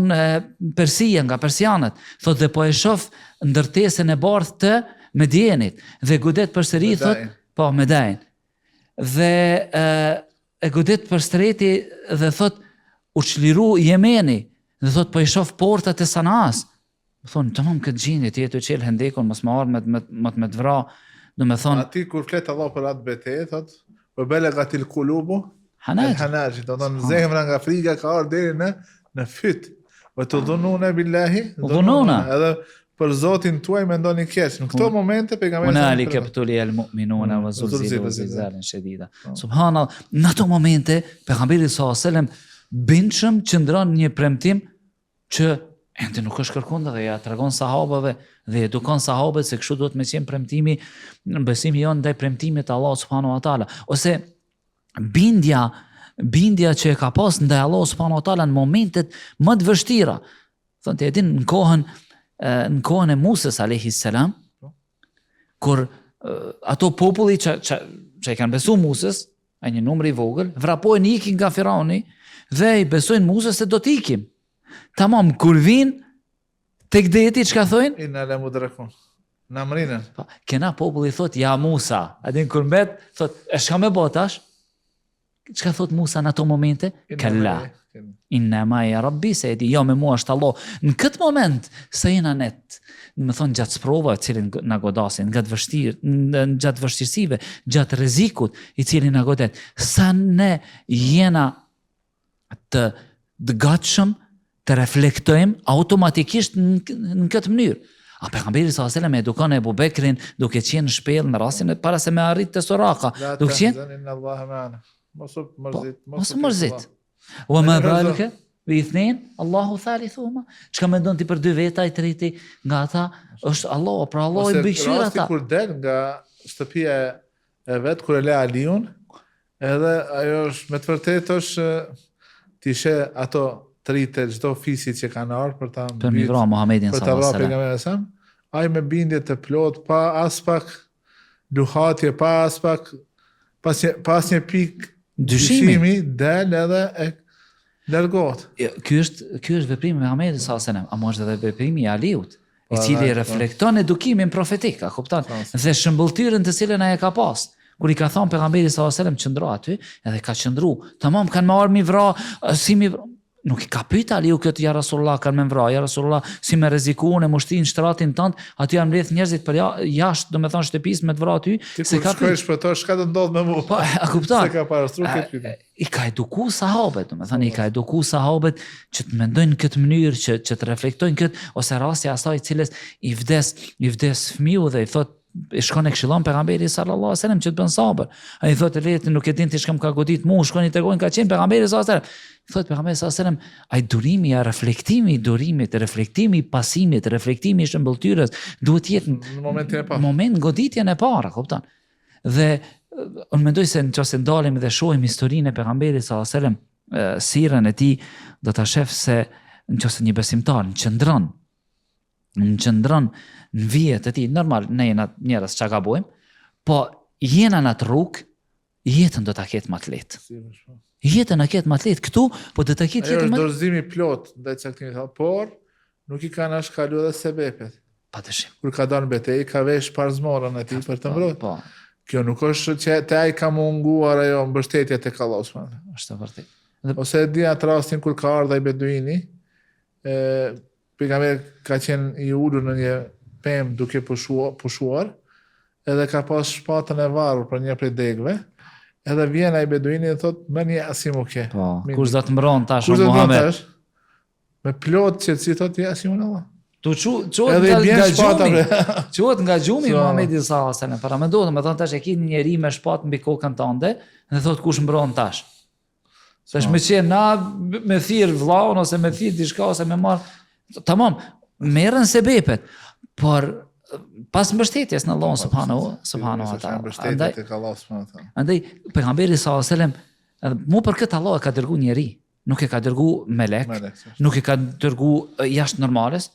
Persia nga persianët. Thot dhe po e shoh ndërtesën e bardhë të Medienit dhe godet përsëri thot po Medain. Dhe e godet për streti dhe thot u çliru Jemeni dhe thot po e shoh portat e Sanaas. Thon tamam këtë gjendje ti të çel Hendekun mos më ardh me të vra. Do me thonë... Ati kur fletë Allah për atë betejë, thot, për belegatil kulubu, hanajë, do thonë zemra nga friga ka orë deri në fyt, vë të dhunune billahi, edhe për Zotin tuaj me ndoni keq. Në këto momente, pejgamberi hunalika ibtuliya al-mu'minuna wa zulzilu zilzalan shadida. Subhanallah, në ato momente, pejgamberi sallallahu alajhi wasallam bindshëm qëndron një premtim që Ende nuk është kërkunda dhe ja tregon sahabëve dhe edukon sahabët se kështu duhet me qenë premtimi, besimi jonë ndaj premtimit të Allahut subhanahu wa taala, ose bindja që e ka pas ndaj Allahut subhanahu wa taala në momentet më të vështira. Thonë edin në kohën e Musës alayhis salam, kur ato populli që i kanë besu Musës, ai një numër i vogël, vrapojnë ikin nga Firauni dhe i besojnë Musës se do të ikim. Tamam, kur vin tek deti, çka thojnë? Inna la mudrakun. Na mrinën. Kena populli thot ja Musa, a din kur mbet thot e shka me botash? Çka thot Musa në ato momente? Kalla. Inna ma ya rabbi se di jo me mua është Allah. Në këtë moment sa jena net, më thon gjatë sprovave të cilin na godasin, gjatë vështirësive, gjatë rrezikut i cili na godet, sa ne jena të gatshëm të reflektojmë automatikisht në këtë mënyrë. A pejgamberi sallallahu alajhi wasallam edukon Abu Bekrin duke qenë në shpellë në rastin para se me arrit te Suraka. Duke qenë mos mërzit. Wa ma balika bi ithnain Allahu thalithuhuma. Çka mendon ti për dy veta, i treti nga ata është Allahu, pra Allahu i bëshir ata. Kur del nga shtëpia e vet kur e le Aliun, edhe ajo është me të vërtetë është ti she ato trite çdo fisi që kanë ardhur për ta mbrojtur Muhamedit sallallahu alaihi wasallam. Ai me bindje të plot, pa as pak luhatje, pa as pak pas një pikë dyshimi del edhe e largohet. Ky është veprimi i Muhamedit sallallahu alaihi wasallam, ama është edhe veprimi i Aliut, i cili reflekton edukimin profetik, a kupton? Dhe shëmbulltyrën të cilën ai e ka pas. Kur i ka thënë pejgamberit sallallahu alaihi wasallam qëndro aty, edhe ka qëndru. Tamam, kanë marrë mi vra, si mi vra. Nuk i ka pyet Aliu këtë ja Rasulullah kanë me vra, ja Rasulullah si me rrezikuan e mushtin shtratin tënd, aty janë mbledh njerëzit për jashtë, domethënë shtëpisë me të vra aty, se ka shkoj shpëtosh çka do ndodh me mua. Po, a kupton? Se ka parastruar këtë pyetje. I ka eduku sahabët, domethënë i ka eduku sahabët që të mendojnë në këtë mënyrë, që të reflektojnë këtë, ose rasti asaj i cilës i vdes fëmiu dhe i thotë e shkon e këshillon pejgamberi sallallahu alajhi wasallam që të bën sabër. Ai thotë letë nuk e din ti çka më ka godit mua, shkoni tregojnë ka qenë pejgamberi sallallahu alajhi wasallam. Thotë pejgamberi sallallahu alajhi wasallam, ai durimi, reflektimi i durimit, reflektimi i pasimit, reflektimi i shëmbulltyrës duhet të jetë në momentin e parë. Moment goditjen e parë, kupton? Dhe unë mendoj se nëse ndalim dhe shohim historinë e pejgamberit sallallahu alajhi wasallam, sirën e tij, do ta shef se nëse një besimtar qëndron në vijet e tij, normal ne jena njerëz çka gabojmë, po jena në atë rrugë, jetën do ta ketë më të lehtë. Jetën e ketë më të lehtë këtu, po do ta ketë jetën më. Është dorëzimi plot ndaj caktimit, por nuk i kanë as kalu edhe sebepet. Padyshim. Kur ka dalë betejë, ka vesh parzmorën e tij për të mbrojtur. Po. Kjo nuk është që te ai ka munguar ajo mbështetja tek Allahu subhanahu. Është vërtet. Ose di atë rastin kur ka ardhur ai beduini, pejgamberi ka qenë i ulur në një pemë duke pushuar, edhe ka pas shpatën e varur për një prej degëve, edhe vjen ai beduini dhe thotë më një asimuke. Po, kush do të mbron tash Muhammed? Me plot që si thotë ja asimun Allah. Quhet nga gjumi Muhamedi sallallahu alajhi wasallam. Para mendon, më thon tash e ke një njerëz me shpatë mbi kokën tënde dhe thotë kush mbron tash. Tash më qenë na me thirr vllaun ose me thirr diçka ose me marr. Tamam, merren sebepet, por pas mbështetjes në Allah subhanahu wa taala. Andaj pejgamberi sallallahu alajhi wasallam mu për këtë Allah e ka dërguar njeri, nuk e ka dërguar melek, nuk e ka dërguar jashtë normales,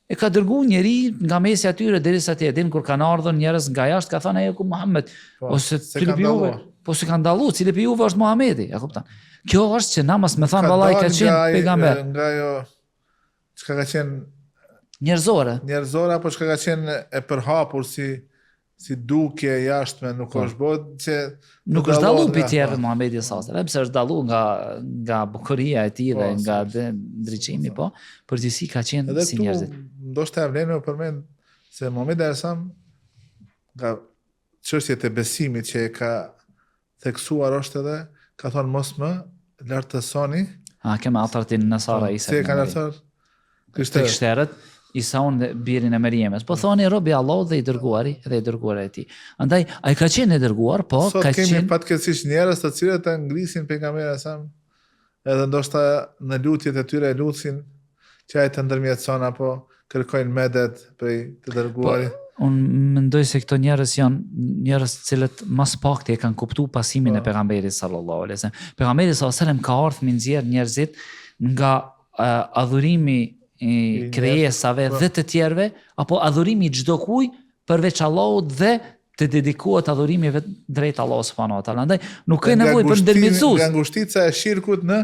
e ka dërguar njeri nga mesi atyre derisa te edin kur kanë ardhur njerëz nga jashtë, ka thënë ai ku Muhammed, ose cili juve, po se kanë dalluar, cili pe juve është Muhamedi, e kupton? Kjo është që namaz me thënë vallai ka qenë pejgamber. Nga ajo çka ka qenë njerëzore apo çka ka qenë e përhapur si dukje jashtme, nuk është bot që nuk është dallu pi tjerë Muhamedi sallallahu alajhi wasallam, pse është dallu nga bukuria e tij dhe nga ndriçimi, po përgjithësi ka qenë si njerëzit. Ndoshta vlen me përmend se Muhamedi sallallahu alajhi wasallam nga çështjet e besimit që e ka theksuar është edhe ka thonë mos më lartësoni. Kema atartin Nasara Isa. Se kanë atar krishterët, Isaun dhe birin e Meriemës. Po thoni robi Allahut dhe i dërguari dhe i dërguara e tij. Andaj ai ka qenë i dërguar, po ka qenë. Sot kemi fatkeqësisht njerëz të cilët e ngrisin pejgamberin sa edhe ndoshta në lutjet e tyre lutsin që ai të ndërmjetëson apo kërkojnë medet prej të dërguarit. Unë mendoj se këto njerëz janë njerëz të cilët mas pakti e kanë kuptuar pasimin e pejgamberit sallallahu alaihi wasallam. Pejgamberi sallallahu alaihi wasallam ka ardhur me nxjerr njerëzit nga adhurimi i krijesave dhe të tjerëve apo adhurimi i çdo kujt përveç Allahut dhe të dedikohet adhurimeve drejt Allahut subhanahu wa taala. Andaj nuk ka nevojë për ndërmjetësues. Nga ngushtica e shirkut në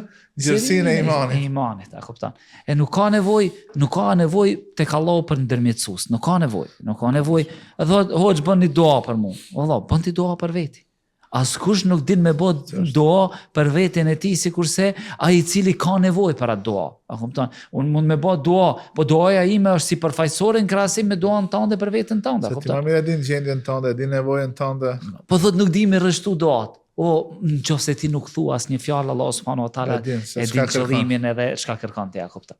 gjersinë e imanit. E imanit, a kupton? E nuk ka nevojë tek Allahu për ndërmjetësues. Nuk ka nevojë. Hoxh bëni dua për mua. Valla, bëni dua për veti. Askush nuk din me bë dua për veten e tij sikurse ai i cili ka nevojë për atë dua. A kupton? Unë mund me bë dua, po duaja ime është sipërfaqësore në krahasim me duan tënde për veten tënde, a kupton? Se ti më din gjendjen tënde, din nevojën tënde. Po thot nuk di me rreshtu duat. O, nëse ti nuk thua asnjë fjalë Allahu subhanahu wa taala e din qëllimin edhe çka kërkon ti, a kupton?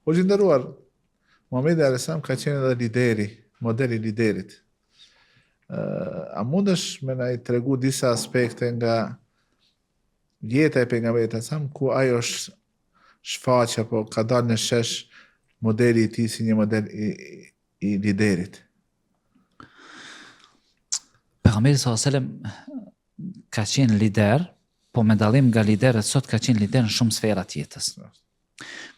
Po nderuar, Muhamedi alayhis salam ka qenë edhe lideri, modeli liderit. A mundesh me na i tregu disa aspekte nga jeta e pejgamberit sa ku ai është shfaq apo ka dalë në shesh modeli i tij si një model i liderit? Pejgamberi sallallahu alaihi wasallam ka qenë lider, po me dallim nga liderët sot ka qenë lider në shumë sfera të jetës.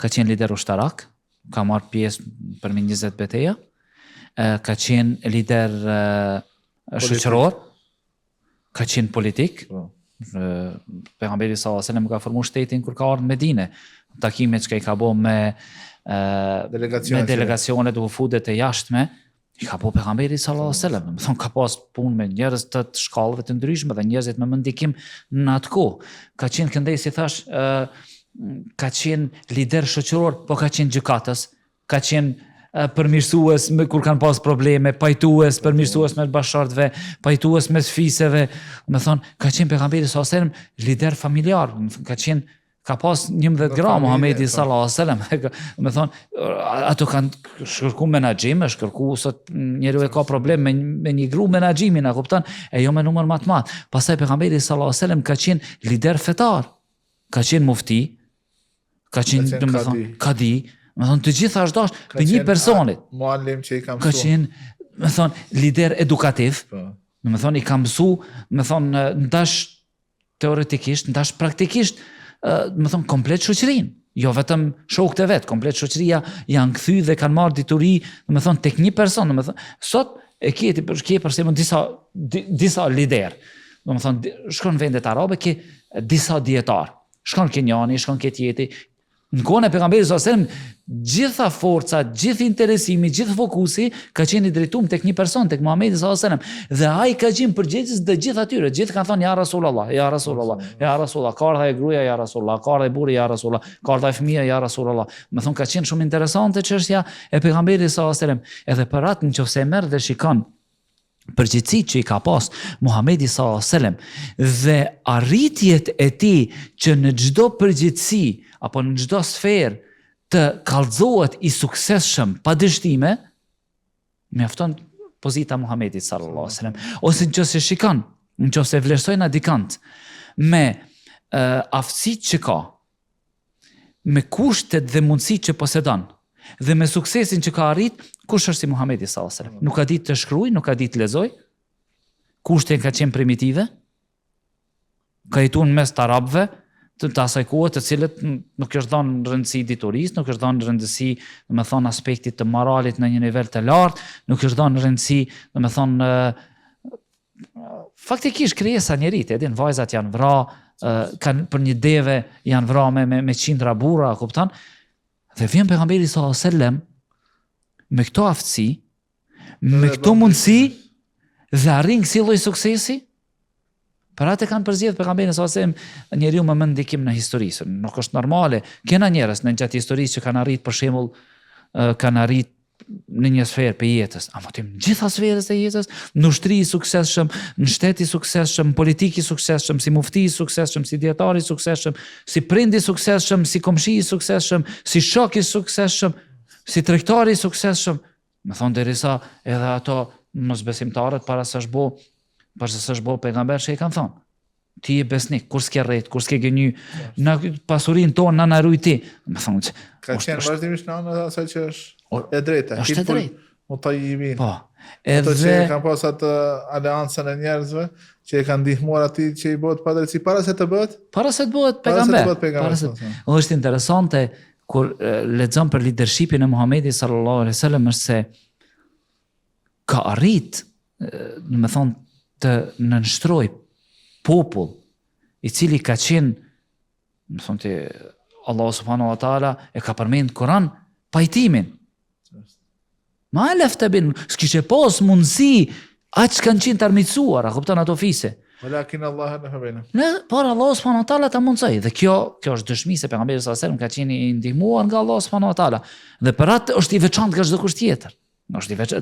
Ka qenë lider ushtarak, ka marrë pjesë për 20 betejë, ka qenë lider shoqëror, ka qenë politik. Pejgamberi sallallahu alaihi wasallam ka formuar shtetin kur ka ardhur në Medinë, takimet që i ka bërë me delegacionet u fudet e jashtme, i ka bërë pejgamberi sallallahu alaihi wasallam. Më thon ka pas punë me njerëz të shkallëve të ndryshme dhe njerëzit me ndikim në atë kohë. Ka qenë këndej si thash, ka qenë lider shoqëror, po ka qenë gjykatës, ka qenë përmirësues kur kanë pas probleme, pajtues, përmirësues me bashkëshortëve, pajtues me sfiseve. Më thon, ka qenë pejgamberi sallallahu alaihi wasallam lider familjar, ka pas 11 gra Muhamedi sallallahu alaihi wasallam. Më thon, ato kanë shkërku menaxhim, shkërku sot njeriu e ka problem me një gru menaxhimin, a kupton? E jo me numër më të madh. Pastaj pejgamberi sallallahu alaihi wasallam ka qenë lider fetar, ka qenë mufti, ka qenë domethënë kadi. Më thonë, të gjitha është dash për një personit. Muallim që i ka mësu. Ka qenë, më thonë, lider edukativ. Më thonë, i ka mësu, më thonë, ndash teoretikisht, ndash praktikisht, më thonë, komplet shoqërinë. Jo vetëm shokët e vetë, komplet shoqëria janë kthy dhe kanë marrë dituri, më thonë, tek një person. Më thonë, sot e ke për shembull disa lider. Më thonë, shkon vendet arabe, ke disa dietar. Shkon Kenjani, shkon Ketjeti. Në kohën e pejgamberit sallallahu alajhi wasallam, gjitha forca, gjithë interesimi, gjithë fokusi ka qenë i drejtuar tek një person, tek Muhamedi sallallahu alajhi wasallam. Dhe ai ka qenë përgjegjës të gjithë atyre. Gjithë kanë thënë ja Rasulullah, ja Rasulullah, ja Rasulullah, ka ardha e gruaja ja Rasulullah, ka ardha e burri ja Rasulullah, ka ardha e fëmia ja Rasulullah. Më thon ka qenë shumë interesante çështja e pejgamberit sallallahu alajhi wasallam. Edhe për atë nëse e merr dhe shikon përgjithësitë që i ka pas Muhamedi sallallahu alajhi wasallam dhe arritjet e tij që në çdo përgjithësi apo në çdo sferë të kallëzohet i suksesshëm pa dështime, mjafton pozita Muhamedit sallallahu alajhi wasallam. Ose nëse shikon, nëse vlerësojnë dikant me aftësitë që ka, me kushtet dhe mundësitë që posedon, dhe me suksesin që ka arrit, kush është si Muhamedi sallallahu alajhi wasallam? Nuk ka ditë të shkruaj, nuk ka ditë të lexoj. Kushtet ka qenë primitive. Ka jetuar mes të arabëve të asaj kohe, të cilët nuk është dhënë rëndësi diturisë, nuk është dhënë rëndësi, domethënë aspektit të moralit në një nivel të lartë, nuk është dhënë rëndësi, domethënë faktikisht krijesa njerit, edhin vajzat janë vrarë, kanë për një deve janë vrarë me qindra burra, kupton? Dhe vjen pejgamberi sallallahu alajhi wasallam me këto aftësi, me këto mundësi dhe arrin kësi lloj suksesi. Për atë kanë përzgjedhur pejgamberin sallallahu alajhi wasallam njeriu më më ndikim në historisë. Nuk është normale. Kena njerëz në gjatë historisë që kanë arrit për shembull kanë arrit në një sferë për jetës, ama të gjitha sferës e jetës, në ushtri i suksesshëm, në shtet i suksesshëm, politik i suksesshëm, si mufti i suksesshëm, si dietar i suksesshëm, si prind i suksesshëm, si komshi i suksesshëm, si shok i suksesshëm, si tregtar i suksesshëm. Më thonë derisa edhe ato mosbesimtarët para se s'bo pejgamber që i kanë thonë. ti je besnik, kur s'ke rrejt, kur s'ke gënyu, në pasurin tonë, na rujt ti. Me thonë që... Ka qenë vazhdimisht në anë asaj që është e drejta. Është e drejt. Po. Ato që kanë pas atë aleancën e njerëzve, që e kanë ndihmuar atij që i bëhet padrejti para se të bëhet? Para se të bëhet pejgamber. Është interesante kur lexon për leadershipin e Muhamedit sallallahu alaihi wasallam është se ka arrit, do të thonë, të nënshtroj popull i cili ka qenë, do të thonë, Allah subhanahu wa taala e ka përmend Kur'an pajtimin. Ma lefte bin, s'kishe pas mundësi, aq kanë qenë të armicuar, a kupton ato fise. Walakin Allah në fëbejnë. Por Allah subhanahu wa taala ta mundsoi. Dhe kjo është dëshmi se pejgamberi sallallahu alajhi wasallam ka qenë i ndihmuar nga Allah subhanahu wa taala. Dhe për atë është i veçantë nga çdo kusht tjetër.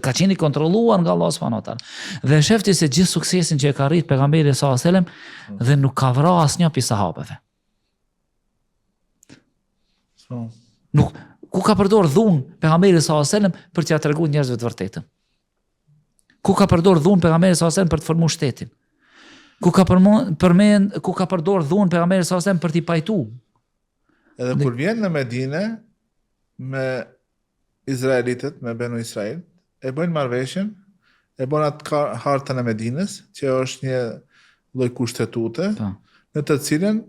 Ka qenë i kontrolluar nga Allah subhanahu wa taala. Dhe shefti se gjithë suksesin që e ka arrit pejgamberi sallallahu alajhi wasallam dhe nuk ka vrarë asnjë prej sahabeve. Nuk ku ka përdor dhunë pejgamberi sallallahu alajhi wasallam për t'ia treguar njerëzve të vërtetën. Ku ka përdor dhunë pejgamberi sallallahu alajhi wasallam për të formuar shtetin. Ku ka përdor dhunë pejgamberi sallallahu alajhi wasallam për t'i pajtu. Edhe kur vjen në Medinë me izraelitët, me Benu Israil, e bëjnë marrëveshjen, e bën atë hartën e Medinës, që është një lloj kushtetute, në të cilën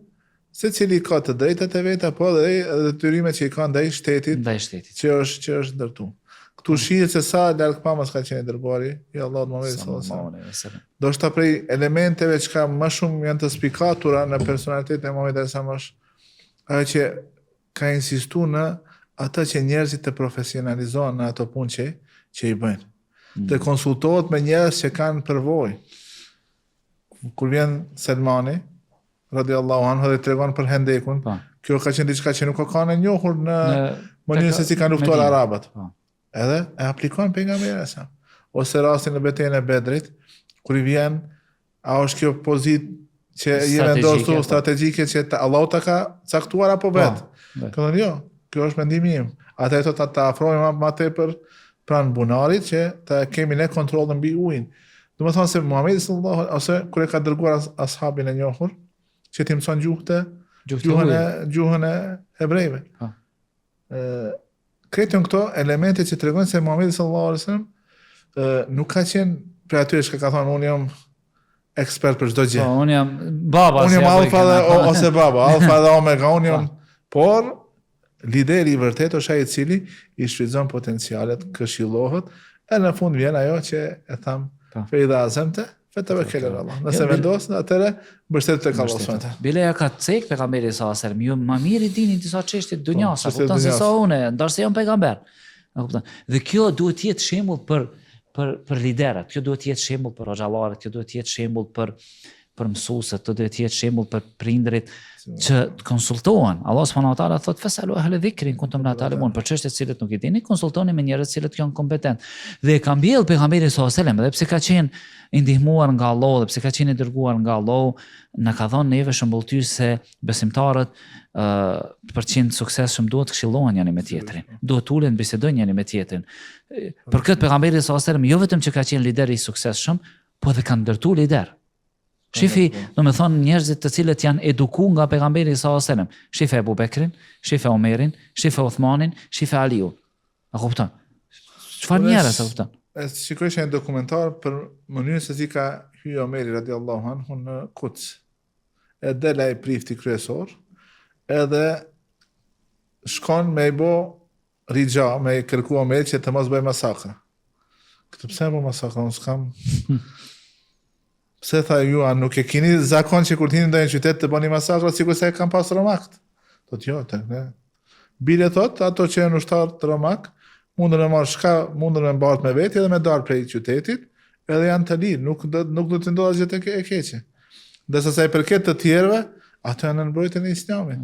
secili ka të drejtat e veta, po dhe detyrimet që i ka ndaj shtetit, që është ndërtuar. Këtu shihet se sa larg pamës ka qenë dërguari i Allahut Muhammed sallallahu alaihi wasallam. Do shta prej elementeve që ka më shumë janë të spikatura në personalitetin e Muhamedit sallallahu alaihi wasallam, ajo që ka insistuar në atë që njerëzit të profesionalizohen në ato punë që i bëjnë. Të konsultohet me njerëz që kanë përvojë. Kur vjen Selmani radiallahu anhu dhe tregon për Hendekun, kjo ka qenë diçka që nuk ka kanë e njohur në mënyrën se si kanë luftuar arabat. Edhe e aplikon pejgamberi sa. Ose rastin në betejën e Bedrit, kur i vjen, a është kjo pozitë që i vendosur strategjike që Allahu ta ka caktuar apo vet? Thonë jo, kjo është mendimi im. Ata ato ta afrojmë më tepër pranë bunarit që ta kemi ne kontrollin mbi ujin. Do të thonë se Muhamedi sallallahu ose kur e ka dërguar ashabin e njohur që ti mëson gjuhën e hebrejve. Kretën këto elemente që tregojnë se Muhamedi sallallahu alaihi wasallam nuk ka qenë për atyre që ka thonë unë jam ekspert për çdo gjë. Unë jam baba, unë jam alfa ose baba, alfa dhe omega, unë jam. Por lideri i vërtet është ai i cili i shfrytëzon potencialet, këshillohet, e në fund vjen ajo që e tham fe idha azamta fatawakkal ala Allah. Nëse vendos atëre mbështet tek Allah subhanahu. Bileja ka cek pejgamberi sallallahu alaihi wasallam, ju më mirë dini disa çështje të dunjas, kupton se sa unë, ndarse jam pejgamber. Kupton? Dhe kjo duhet të jetë shembull për liderët, kjo duhet të jetë shembull për hoxhallarët, kjo duhet të jetë shembull për mësuesët, kjo duhet të jetë shembull për prindërit që të konsultohen. Allah subhanahu wa taala thot fasalu ahla dhikrin kuntum la ta'lamun, për çështje të cilët nuk i dini, konsultoni me njerëz të cilët janë kompetent. Dhe e ka mbjell pejgamberi sallallahu alaihi wasallam, edhe pse ka qenë i ndihmuar nga Allahu, dhe pse ka qenë i dërguar nga Allahu, na ka dhënë neve shëmbulltyr se besimtarët për të qenë suksesshëm duhet të këshillohen njëri me tjetrin, duhet ulen bisedojnë njëri me tjetrin. Për këtë pejgamberi sallallahu alaihi wasallam jo vetëm që ka qenë lider i suksesshëm, po edhe ka ndërtuar lider. Shifi, do me thonë njerëzit të cilët janë eduku nga pejgamberi sallallahu alaihi wasallam. Shife Abu Bekrin, shife Omerin, shife Uthmanin, shife Aliun. A kupton? Çfarë njerëz a kupton? Shikoj një dokumentar për mënyrën se si ka hyrë Omeri radiallahu anhu në Quds. E dela i prifti kryesor, edhe shkon me i bo rigja, me i kërku Omeri që të mos bëj masakra. Këtë pse bo masakra, unë s'kam... Pse tha ju, a nuk e kini zakon që kur t'ini ndonjë qytet të bëni masakra, sikur se e kam pas Romak. Thot jo, bile thot, ato që janë ushtar të Romak, mundën me marrë shka, mundën me mbartë me veti edhe me darë prej qytetit, edhe janë të lirë, nuk do të ndodhë gjithë e keqe. Dhe se sa i përket të tjerve, ato janë në mbrojtjen e Islamit.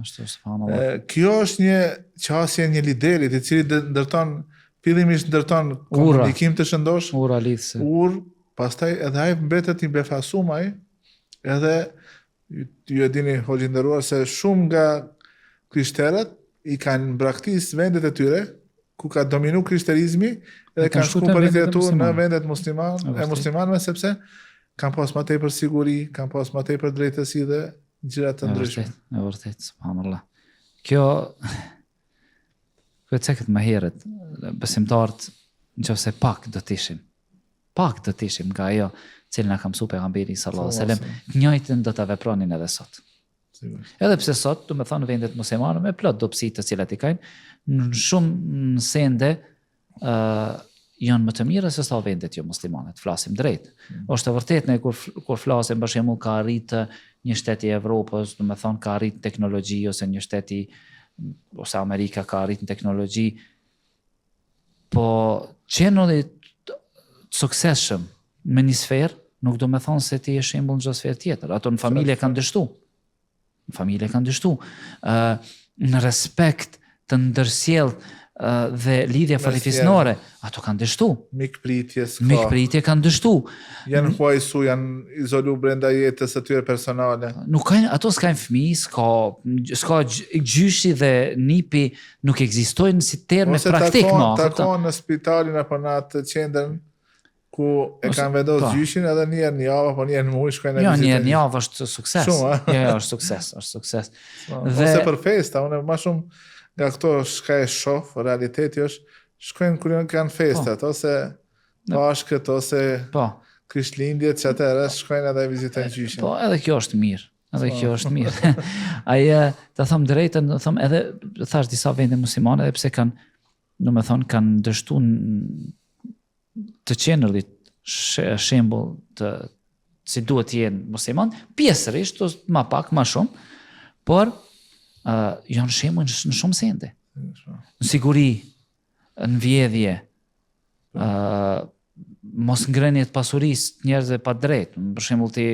Kjo është një qasje, një liderit, i cili fillimisht ndërton komunikim të shëndosh, pastaj edhe ai mbetet i befasumaj, edhe ju e dini hoxhë nderuar se shumë nga krishterët i kanë braktis vendet e tyre ku ka dominu krishterizmi edhe kanë shku për literaturë në vendet muslimanëve sepse kanë pas më tepër siguri, kanë pas më tepër drejtësi dhe gjëra të ndryshme. E vërtet, subhanallah. Kjo e cekët më herët, besimtarët nëse pak do të ishim nga ajo cilën na ka mësuar pejgamberi sallallahu alajhi wasallam, njëjtën do ta vepronin edhe sot. Edhe pse sot, do të thonë vendet muslimane me plot dobësi të cilat i kanë, në shumë sende janë më të mira se sa vendet jo muslimane, të flasim drejt. Është e vërtetë ne kur flasim për shembull ka arritë një shtet i Evropës, do të thonë ka arritë teknologji ose një shtet ose Amerika ka arritë në teknologji, po qenulli suksesshëm me një sferë nuk do me thonë se ti je shembull në çdo sferë tjetër. Ato në familje kanë dështu. Në respekt të ndërsjellë dhe lidhja familjare, ato kanë dështu. Mikpritje kanë dështu. Janë huajsu, janë izolu brenda jetës së tyre personale. Ato s'kajnë fëmijë, s'ka gjyshi dhe nipi nuk ekzistojnë si terme praktik. Ose takon në spitalin apo në atë qendrën ku e kanë vendosur gjyshin edhe një herë në javë apo një herë në muaj shkojnë në vizitë. Jo, një javë është sukses. Jo, është sukses. Ose për festa, unë më shumë nga këto shka e shoh, realiteti është shkojnë kur kanë festat, ose Pashkët, ose Krishtlindjet, që atëherë shkojnë edhe vizitojnë gjyshin. Po, edhe kjo është mirë. Aja, të thëmë drejtën, edhe thash disa vende muslimane, edhe pse kanë, do me thonë, kanë dështu të qenëllit shembull të si duhet të jenë musliman, pjesërisht, ma pak, ma shumë, por janë shembull në shumë sende. Në siguri, në vjedhje, mos ngrënje të pasurisë njerëzve pa drejt, për shembull ti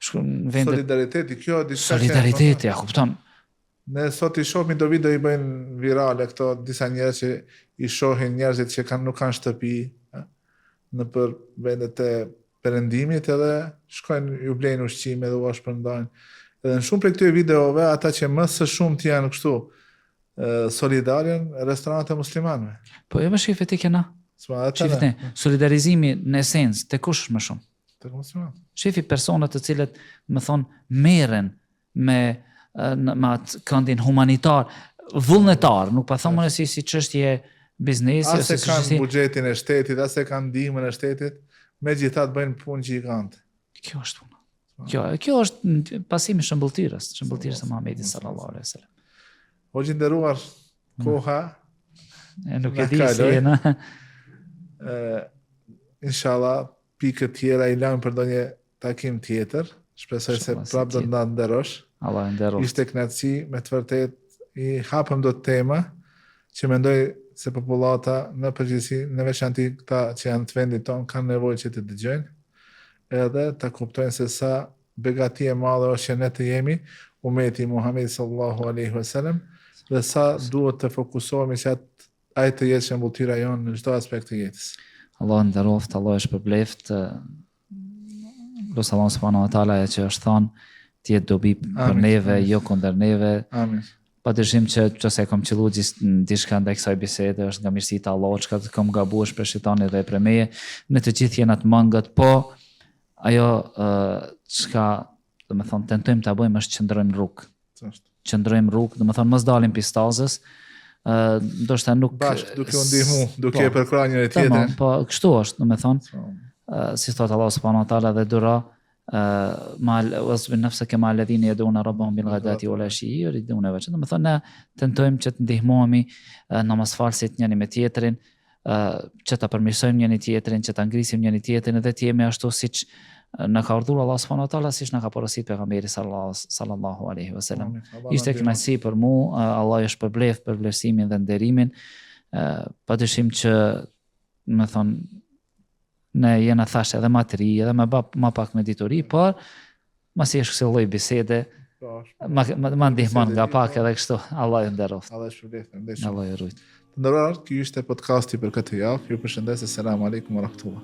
solidariteti, kjo diçka. Solidariteti, ja kupton. Ne sot i shohim do video i bëjnë virale këto disa njerëz që i shohin njerëzit që nuk kanë shtëpi në për vendet e perëndimit edhe shkojnë ju blejnë ushqime dhe u shpërndajnë. Edhe në shumë prej këtyre videove, ata që më së shumti janë kështu solidarën restorante muslimanëve. Po e më shifet ti kena. Shifet ne, solidarizimi në esencë te kush më shumë? Te muslimanët. Shifi personat të cilët më thonë merren me atë këndin humanitar, vullnetar, nuk pa thonë si çështje biznesi, ose kanë buxhetin e shtetit, ose kanë ndihmën e shtetit, megjithatë bëjnë punë gjigante. Kjo është puna. Kjo është pasimi shëmbulltirës së Muhamedit sallallahu alaihi wasallam. Hoxhë nderuar, koha nuk e di si jena. Inshallah, pikë tjera i lajm për ndonjë takim tjetër. Shpresoj se prapë do të na nderosh. Allah e nderoft. Ishte kënaqësi, me të vërtetë i hapëm do tema që mendoj se popullata në përgjithësi, në veçanti këta që janë të vendit tonë, kanë nevojë që të dëgjojnë edhe ta kuptojnë se sa begati e madhe është që ne të jemi ummeti Muhamedi sallallahu alaihi wasallam dhe sa duhet të fokusohemi që ai të jetë shembulltira jonë në çdo aspekt të jetës. Allah nderoft, Allah është përbleft. Lutë Allah subhanahu wa taala që është thonë të jetë dobi për neve, jo kundër neve. Amin. Padyshim që çose kam qellu diçka ndaj kësaj bisede është nga mirësia e Allahut, çka kam gabuar për shejtanin dhe për meje, në të gjithë jena të mangët, po ajo çka do të thonë tentojmë ta bëjmë është qëndrojmë rrugë. Qëndrojmë rrugë, do të thonë mos dalim pistazës, ndoshta nuk bashkë duke u ndihmu, duke e përkrahur njëri tjetrin. Po kështu është, do të thonë, si thot Allah subhanahu wa taala dhe dura wasbir nafsaka ma alladhina yad'una rabbahum bil ghadati wal ashi yuriduna wajha. Do të thonë ne tentojmë që të ndihmohemi namazfalësit njëri me tjetrin, që ta përmirësojmë njëri tjetrin, që ta ngrisim njëri tjetrin dhe të jemi ashtu siç na ka urdhëruar Allah subhanahu wa taala, siç na ka porositur pejgamberi sallallahu alaihi wasallam. Ishte kënaqësi për mua, Allah është përbleft për vlerësimin dhe nderimin. Padyshim që më thonë ne jena thash edhe ma të ri, edhe ma pak me ditori, por masi është kësë lloj bisede, ma ndihmon nga pak edhe kështu. Allah e nderoft. Allah e shpërblet. Allah e rujt. Të nderuar, ky ishte podcasti për këtë javë. Ju përshëndes, selam aleikum wa rahmatullah.